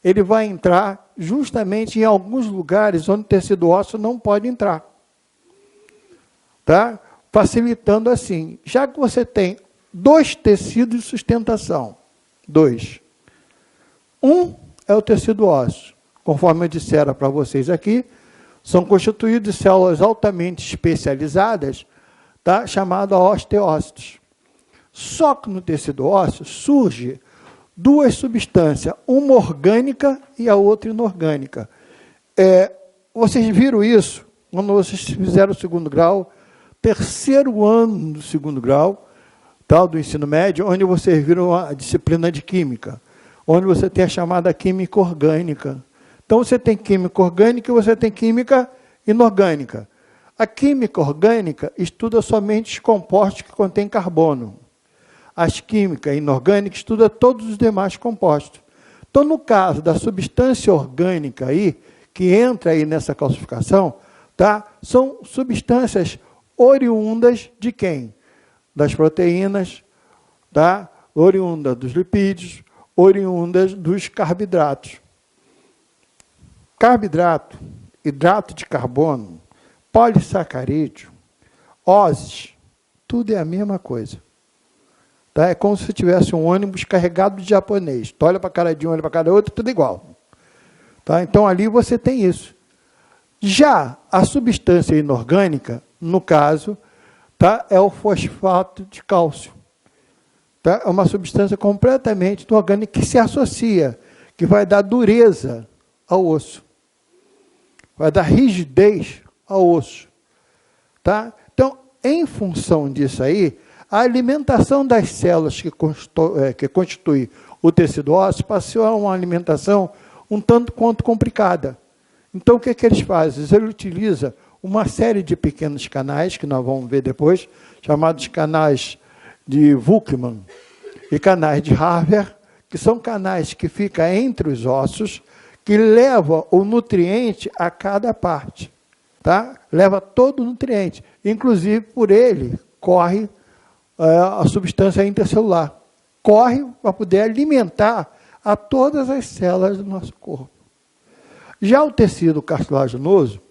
ele vai entrar justamente em alguns lugares onde o tecido ósseo não pode entrar. Tá? Facilitando assim. Já que você tem 2 tecidos de sustentação, 2. Um é o tecido ósseo. Conforme eu dissera para vocês aqui, são constituídos de células altamente especializadas, tá? Chamado osteócitos. Só que no tecido ósseo surge 2 substâncias, uma orgânica e a outra inorgânica. Vocês viram isso quando vocês fizeram o 2º grau, 3º ano do 2º grau, tá? Do ensino médio, onde vocês viram a disciplina de química, onde você tem a chamada química orgânica. Então, você tem química orgânica e você tem química inorgânica. A química orgânica estuda somente os compostos que contêm carbono. As químicas inorgânicas estudam todos os demais compostos. Então, no caso da substância orgânica aí, que entra aí nessa classificação, tá? São substâncias oriundas de quem? Das proteínas, tá? Oriundas dos lipídios, oriundas dos carboidratos. Carboidrato, hidrato de carbono, polissacarídeo, ósis, tudo é a mesma coisa. Tá? É como se tivesse um ônibus carregado de japonês. Tu olha para a cara de um, olha para a cara do outro, tudo igual. Tá? Então, ali você tem isso. Já a substância inorgânica, no caso, tá? É o fosfato de cálcio. Tá? É uma substância completamente inorgânica que se associa, que vai dar dureza ao osso. Vai dar rigidez ao osso. Tá? Então, em função disso aí, a alimentação das células que constituem o tecido ósseo passou a uma alimentação um tanto quanto complicada. Então, o que eles fazem? Eles utilizam uma série de pequenos canais, que nós vamos ver depois, chamados canais de Volkmann e canais de Harver, que são canais que ficam entre os ossos, que levam o nutriente a cada parte. Tá? Leva todo o nutriente. Inclusive, por ele, corre a substância intercelular. Corre para poder alimentar a todas as células do nosso corpo. Já o tecido cartilaginoso,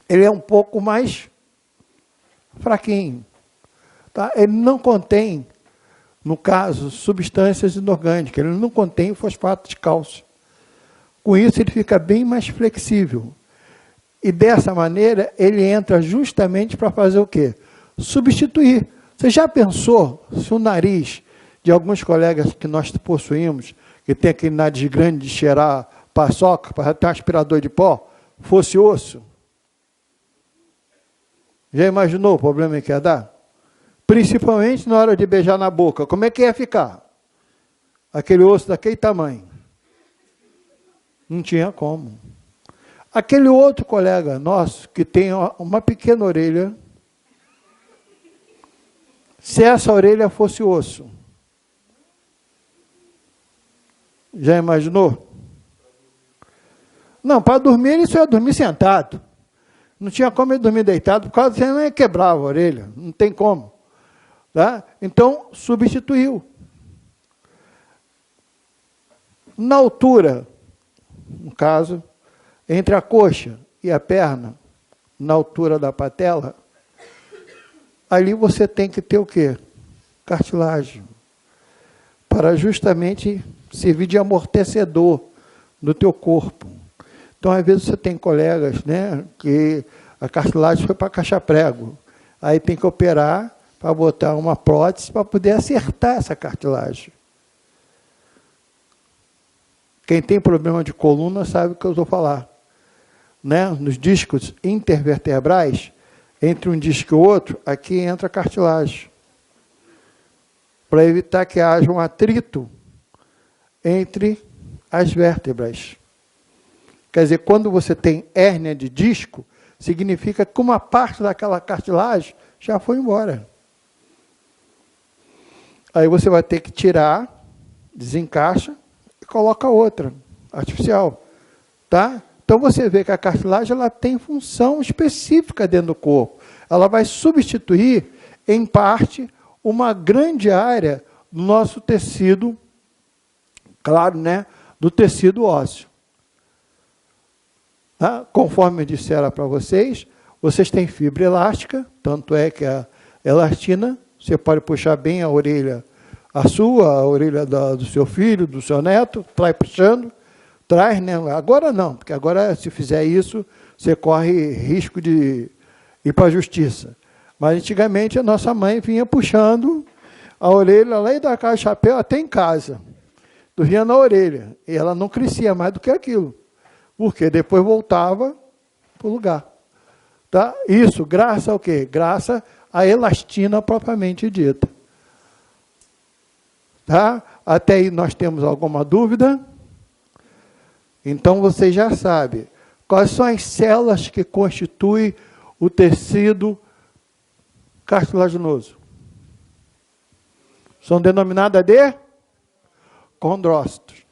ele é um pouco mais fraquinho. Tá? Ele não contém, no caso, substâncias inorgânicas, ele não contém fosfato de cálcio. Com isso, ele fica bem mais flexível. E dessa maneira, ele entra justamente para fazer o quê? Substituir. Você já pensou se o nariz de alguns colegas que nós possuímos, que tem aquele nariz grande de cheirar paçoca, para ter um aspirador de pó, fosse osso? Já imaginou o problema que ia dar? Principalmente na hora de beijar na boca. Como é que ia ficar? Aquele osso daquele tamanho. Não tinha como. Aquele outro colega nosso, que tem uma pequena orelha, se essa orelha fosse osso, já imaginou? Não, para dormir, ele só ia dormir sentado. Não tinha como ele dormir deitado, por causa que senão ele quebrava a orelha. Não tem como. Tá? Então, substituiu. Na altura, no caso, entre a coxa e a perna, na altura da patela, ali você tem que ter o quê? Cartilagem. Para justamente servir de amortecedor do teu corpo. Então, às vezes, você tem colegas, né, que a cartilagem foi para caixa-prego. Aí tem que operar para botar uma prótese para poder acertar essa cartilagem. Quem tem problema de coluna sabe o que eu estou falando. Né? Nos discos intervertebrais, entre um disco e o outro, aqui entra a cartilagem. Para evitar que haja um atrito entre as vértebras. Quer dizer, quando você tem hérnia de disco, significa que uma parte daquela cartilagem já foi embora. Aí você vai ter que tirar, desencaixa e coloca outra, artificial. Tá? Então você vê que a cartilagem ela tem função específica dentro do corpo. Ela vai substituir, em parte, uma grande área do nosso tecido, claro, né, do tecido ósseo. Tá? Conforme eu dissera para vocês, vocês têm fibra elástica, tanto é que a elastina, você pode puxar bem a orelha, a orelha do seu filho, do seu neto, vai puxando, traz, né? Agora não, porque agora se fizer isso, você corre risco de ir para a justiça. Mas antigamente a nossa mãe vinha puxando a orelha lá da casa de chapéu até em casa. Dormia na orelha. E ela não crescia mais do que aquilo. Porque depois voltava para o lugar. Tá? Isso, graças ao quê? Graças à elastina propriamente dita. Tá? Até aí nós temos alguma dúvida? Então você já sabe. Quais são as células que constituem o tecido cartilaginoso? São denominadas de condrócitos.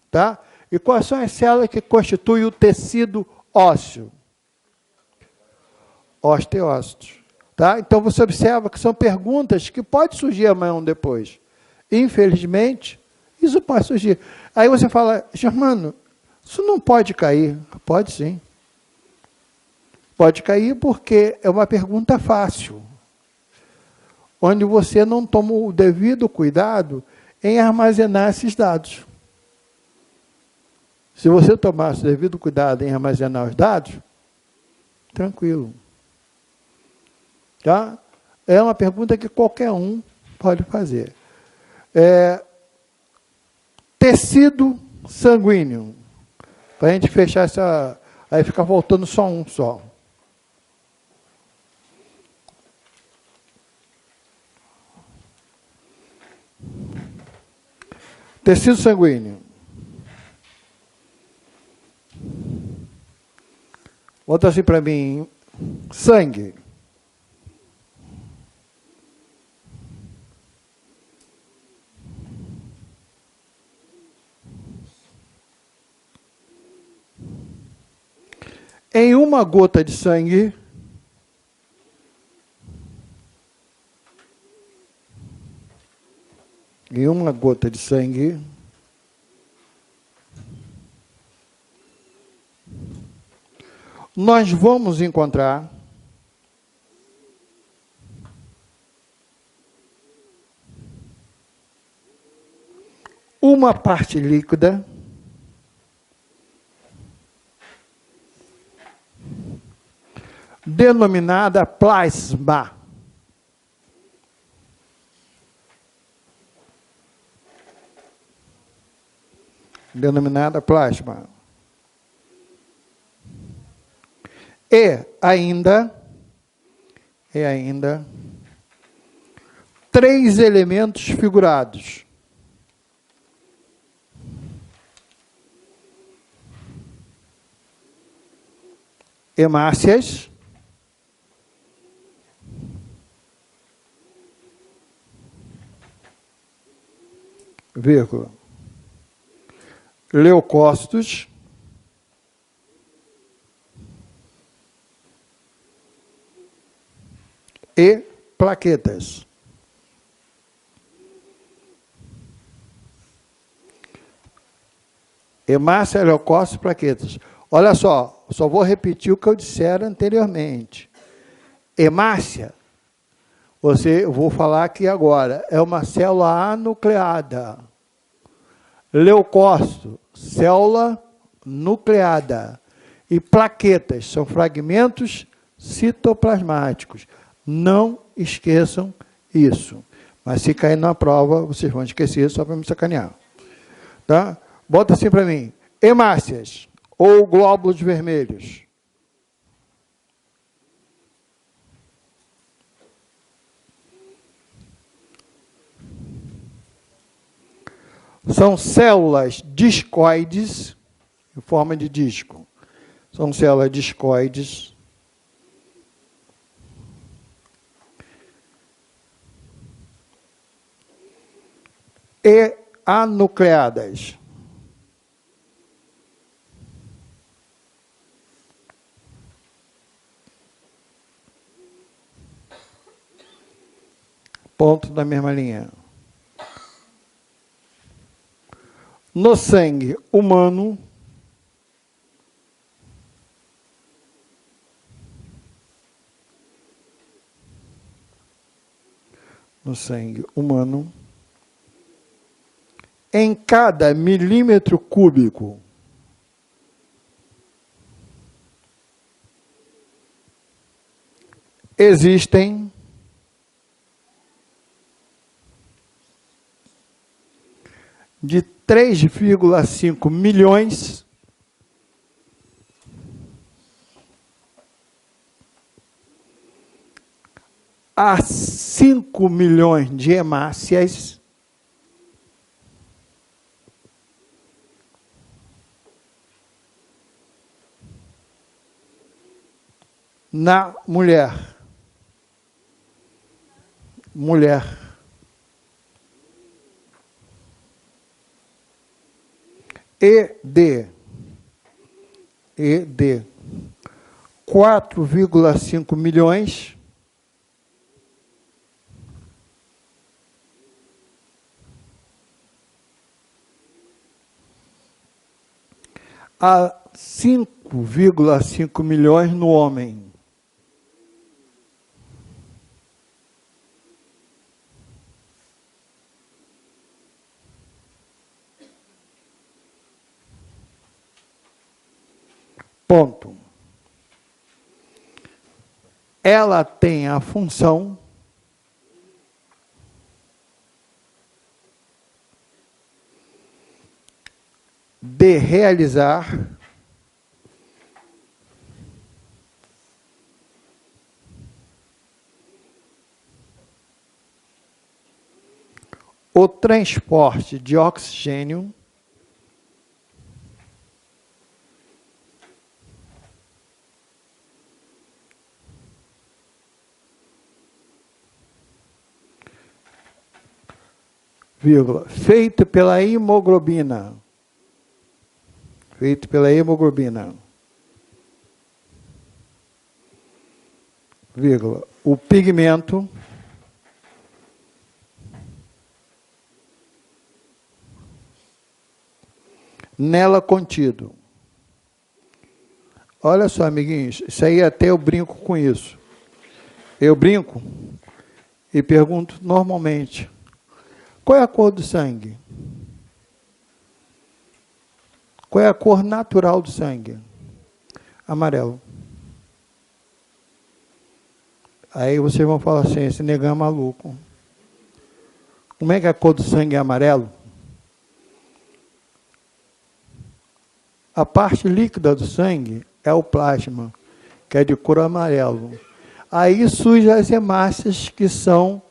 Tá? E quais são as células que constituem o tecido ósseo? Osteócitos. Tá? Então você observa que são perguntas que podem surgir amanhã ou depois. Infelizmente, isso pode surgir. Aí você fala, Germano, isso não pode cair. Pode sim. Pode cair porque é uma pergunta fácil, onde você não toma o devido cuidado em armazenar esses dados. Se você tomasse o devido cuidado em armazenar os dados, tranquilo. Tá? É uma pergunta que qualquer um pode fazer. Tecido sanguíneo. Para a gente fechar essa... Aí fica voltando só um só. Tecido sanguíneo. Bota assim para mim. Sangue. Em uma gota de sangue, nós vamos encontrar uma parte líquida denominada plasma. Denominada plasma. E ainda 3 elementos figurados. Hemácias, vírgula, leucócitos, e plaquetas. Hemácia, leucócitos, plaquetas. Olha só vou repetir o que eu dissera anteriormente. Hemácia, eu vou falar aqui agora, é uma célula anucleada. Leucócito, célula nucleada. E plaquetas, são fragmentos citoplasmáticos. Não esqueçam isso. Mas se cair na prova, vocês vão esquecer só para me sacanear. Tá? Bota assim para mim. Hemácias ou glóbulos vermelhos? São células discoides, em forma de disco. São células discoides. E anucleadas. Ponto da mesma linha. No sangue humano, em cada milímetro cúbico, existem 3,5 milhões a 5 milhões de hemácias na mulher. E de 4,5 milhões a 5,5 milhões no homem. Ponto. Ela tem a função de realizar o transporte de oxigênio feito pela hemoglobina. O pigmento nela contido. Olha só, amiguinhos, isso aí até eu brinco com isso. Eu brinco e pergunto normalmente, qual é a cor do sangue? Qual é a cor natural do sangue? Amarelo. Aí vocês vão falar assim, esse negão é maluco. Como é que a cor do sangue é amarelo? A parte líquida do sangue é o plasma, que é de cor amarelo. Aí surgem as hemácias, que são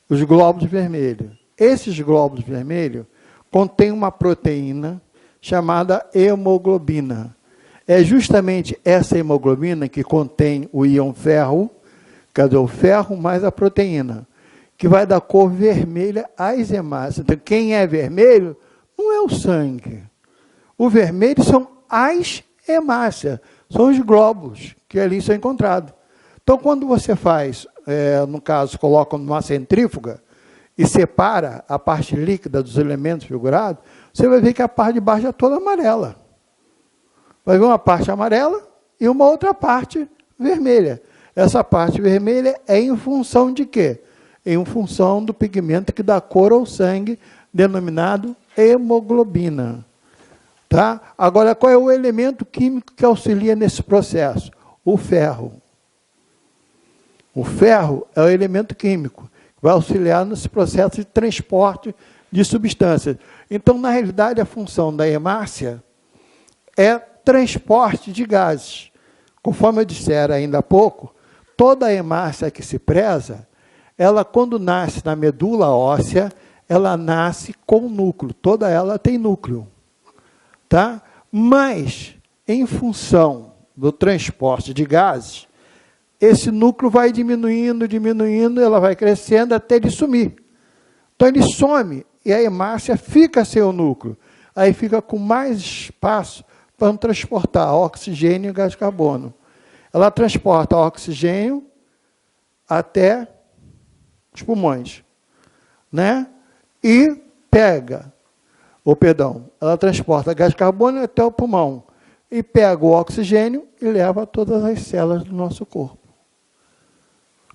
os glóbulos vermelhos. Esses glóbulos vermelhos contêm uma proteína chamada hemoglobina. É justamente essa hemoglobina que contém o íon ferro, quer dizer, o ferro mais a proteína, que vai dar cor vermelha às hemácias. Então, quem é vermelho não é o sangue. O vermelho são as hemácias, são os glóbulos que ali são encontrados. Então, quando você faz, no caso, coloca numa centrífuga e separa a parte líquida dos elementos figurados, você vai ver que a parte de baixo é toda amarela. Vai ver uma parte amarela e uma outra parte vermelha. Essa parte vermelha é em função de quê? Em função do pigmento que dá cor ao sangue, denominado hemoglobina. Tá? Agora, qual é o elemento químico que auxilia nesse processo? O ferro. O ferro é o elemento químico que vai auxiliar nesse processo de transporte de substâncias. Então, na realidade, a função da hemácia é transporte de gases. Conforme eu dissera ainda há pouco, toda a hemácia que se preza, ela, quando nasce na medula óssea, ela nasce com núcleo. Toda ela tem núcleo. Tá? Mas, em função do transporte de gases, esse núcleo vai diminuindo, diminuindo, ela vai crescendo até ele sumir. Então, ele some e a hemácia fica sem o núcleo. Aí fica com mais espaço para transportar oxigênio e gás de carbono. Ela transporta oxigênio até os pulmões, né? E pega, ela transporta gás de carbono até o pulmão e pega o oxigênio e leva a todas as células do nosso corpo.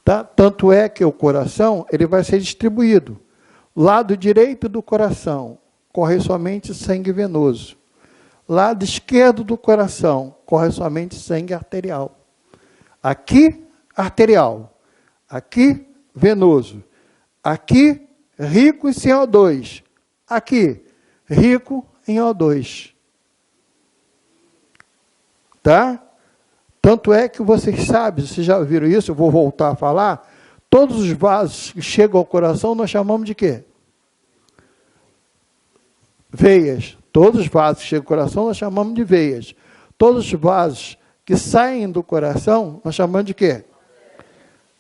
Tá? Tanto é que o coração ele vai ser distribuído. Lado direito do coração corre somente sangue venoso. Lado esquerdo do coração corre somente sangue arterial. Aqui, arterial. Aqui, venoso. Aqui, rico em CO2. Aqui, rico em O2. Tá? Tanto é que vocês sabem, vocês já viram isso, eu vou voltar a falar, todos os vasos que chegam ao coração nós chamamos de quê? Veias. Todos os vasos que chegam ao coração nós chamamos de veias. Todos os vasos que saem do coração nós chamamos de quê?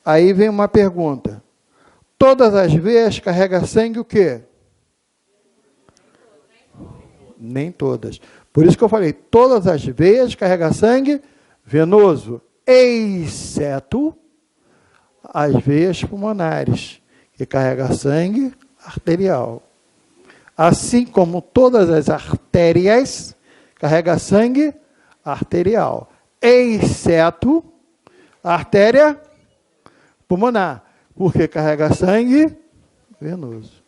Aí vem uma pergunta. Todas as veias carregam sangue o quê? Nem todas. Por isso que eu falei, todas as veias carregam sangue venoso, exceto as veias pulmonares, que carregam sangue arterial. Assim como todas as artérias carregam sangue arterial, exceto a artéria pulmonar, porque carrega sangue venoso.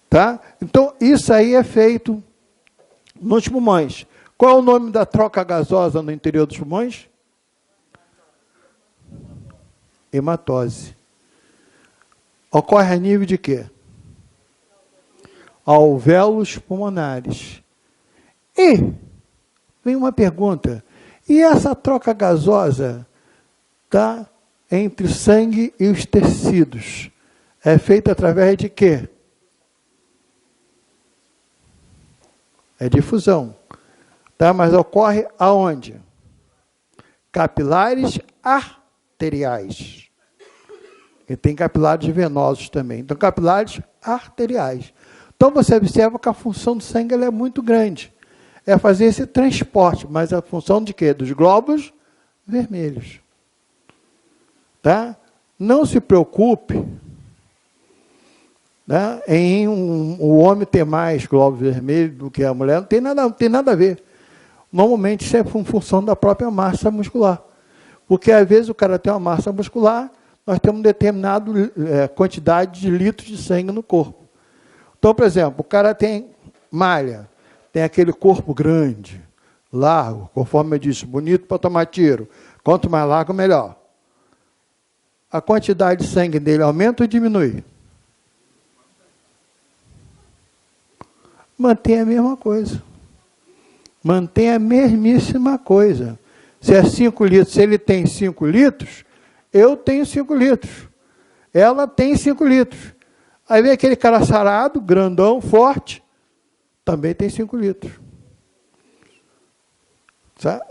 Tá? Então, isso aí é feito nos pulmões. Qual é o nome da troca gasosa no interior dos pulmões? Hematose. Ocorre a nível de quê? Alvéolos pulmonares. E vem uma pergunta. E essa troca gasosa, tá, entre o sangue e os tecidos é feita através de quê? É difusão. Tá? Mas ocorre aonde? Capilares arteriais. E tem capilares venosos também. Então, capilares arteriais. Então, você observa que a função do sangue ela é muito grande. É fazer esse transporte, mas a função de quê? Dos glóbulos vermelhos. Tá? Não se preocupe, né, em o homem ter mais glóbulos vermelhos do que a mulher. Não tem nada a ver. Normalmente, isso é em função da própria massa muscular. Porque, às vezes, o cara tem uma massa muscular, nós temos determinada quantidade de litros de sangue no corpo. Então, por exemplo, o cara tem malha, tem aquele corpo grande, largo, conforme eu disse, bonito para tomar tiro. Quanto mais largo, melhor. A quantidade de sangue dele aumenta ou diminui? Mantém a mesma coisa. Mantém a mesmíssima coisa. Se é 5 litros, se ele tem 5 litros, eu tenho 5 litros. Ela tem 5 litros. Aí vem aquele cara sarado, grandão, forte, também tem 5 litros.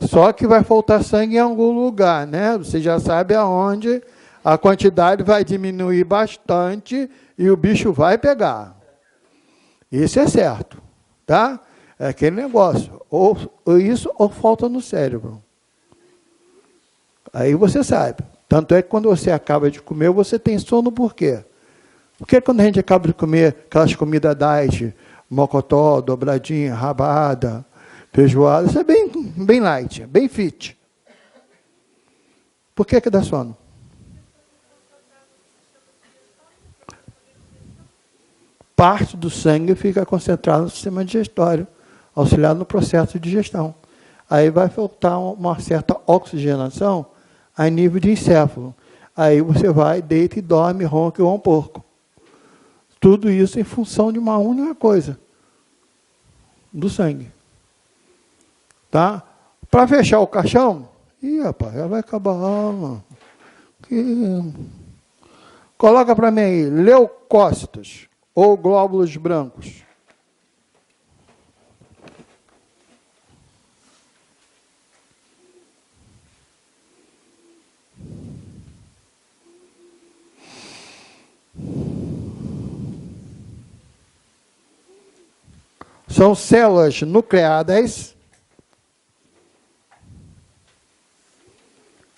Só que vai faltar sangue em algum lugar, né? Você já sabe aonde a quantidade vai diminuir bastante e o bicho vai pegar. Isso é certo, tá? É aquele negócio. Ou isso ou falta no cérebro. Aí você sabe. Tanto é que quando você acaba de comer, você tem sono por quê? Porque quando a gente acaba de comer aquelas comidas diet, mocotó, dobradinha, rabada, feijoada, isso é bem light, bem fit. Por que dá sono? Parte do sangue fica concentrada no sistema digestório, auxiliado no processo de digestão. Aí vai faltar uma certa oxigenação a nível de encéfalo. Aí você vai, deita e dorme, ronca igual um porco. tudo isso em função de uma única coisa, do sangue. Tá? Para fechar o caixão, rapaz, ela vai acabar. Coloca para mim aí, leucócitos ou glóbulos brancos. São células nucleadas.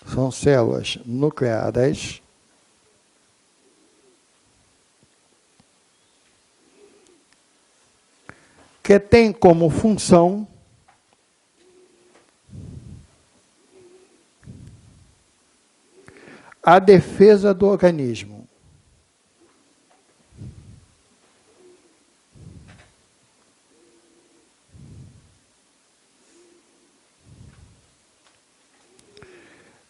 São células nucleadas que têm como função a defesa do organismo.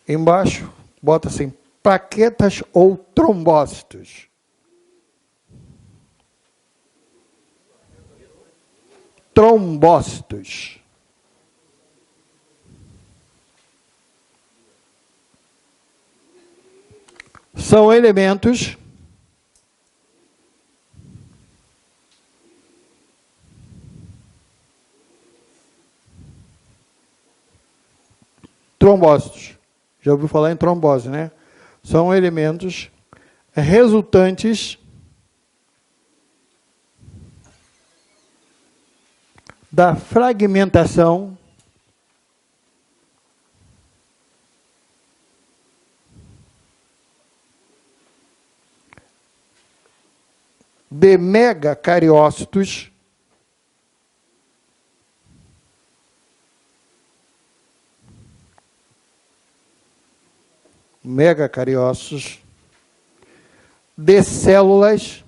Embaixo, bota assim, plaquetas ou trombócitos. Trombócitos. São elementos trombócitos. Já ouviu falar em trombose, né? São elementos resultantes da fragmentação de megacariócitos de células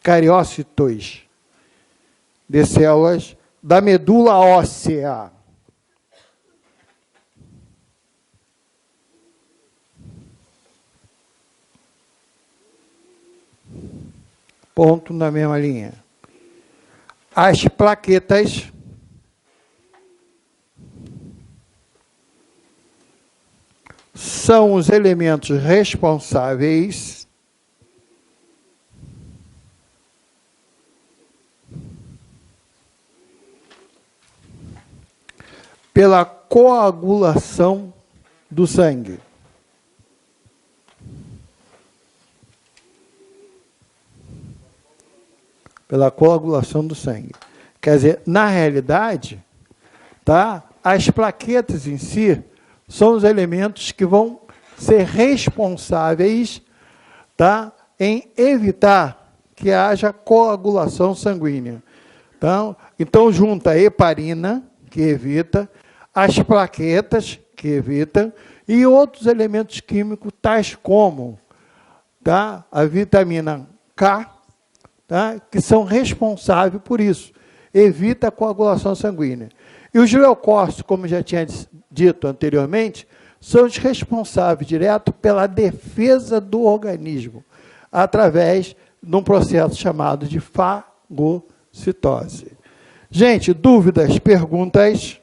cariócitos de células da medula óssea. Ponto na mesma linha. As plaquetas são os elementos responsáveis pela coagulação do sangue. Pela coagulação do sangue. Quer dizer, na realidade, tá, as plaquetas em si são os elementos que vão ser responsáveis, tá, em evitar que haja coagulação sanguínea. Então junta a heparina, que evita, as plaquetas, que evitam, e outros elementos químicos, tais como, tá, a vitamina K, tá, que são responsáveis por isso. Evita a coagulação sanguínea. E os leucócitos, como já tinha dito anteriormente, são os responsáveis direto pela defesa do organismo, através de um processo chamado de fagocitose. Gente, dúvidas, perguntas?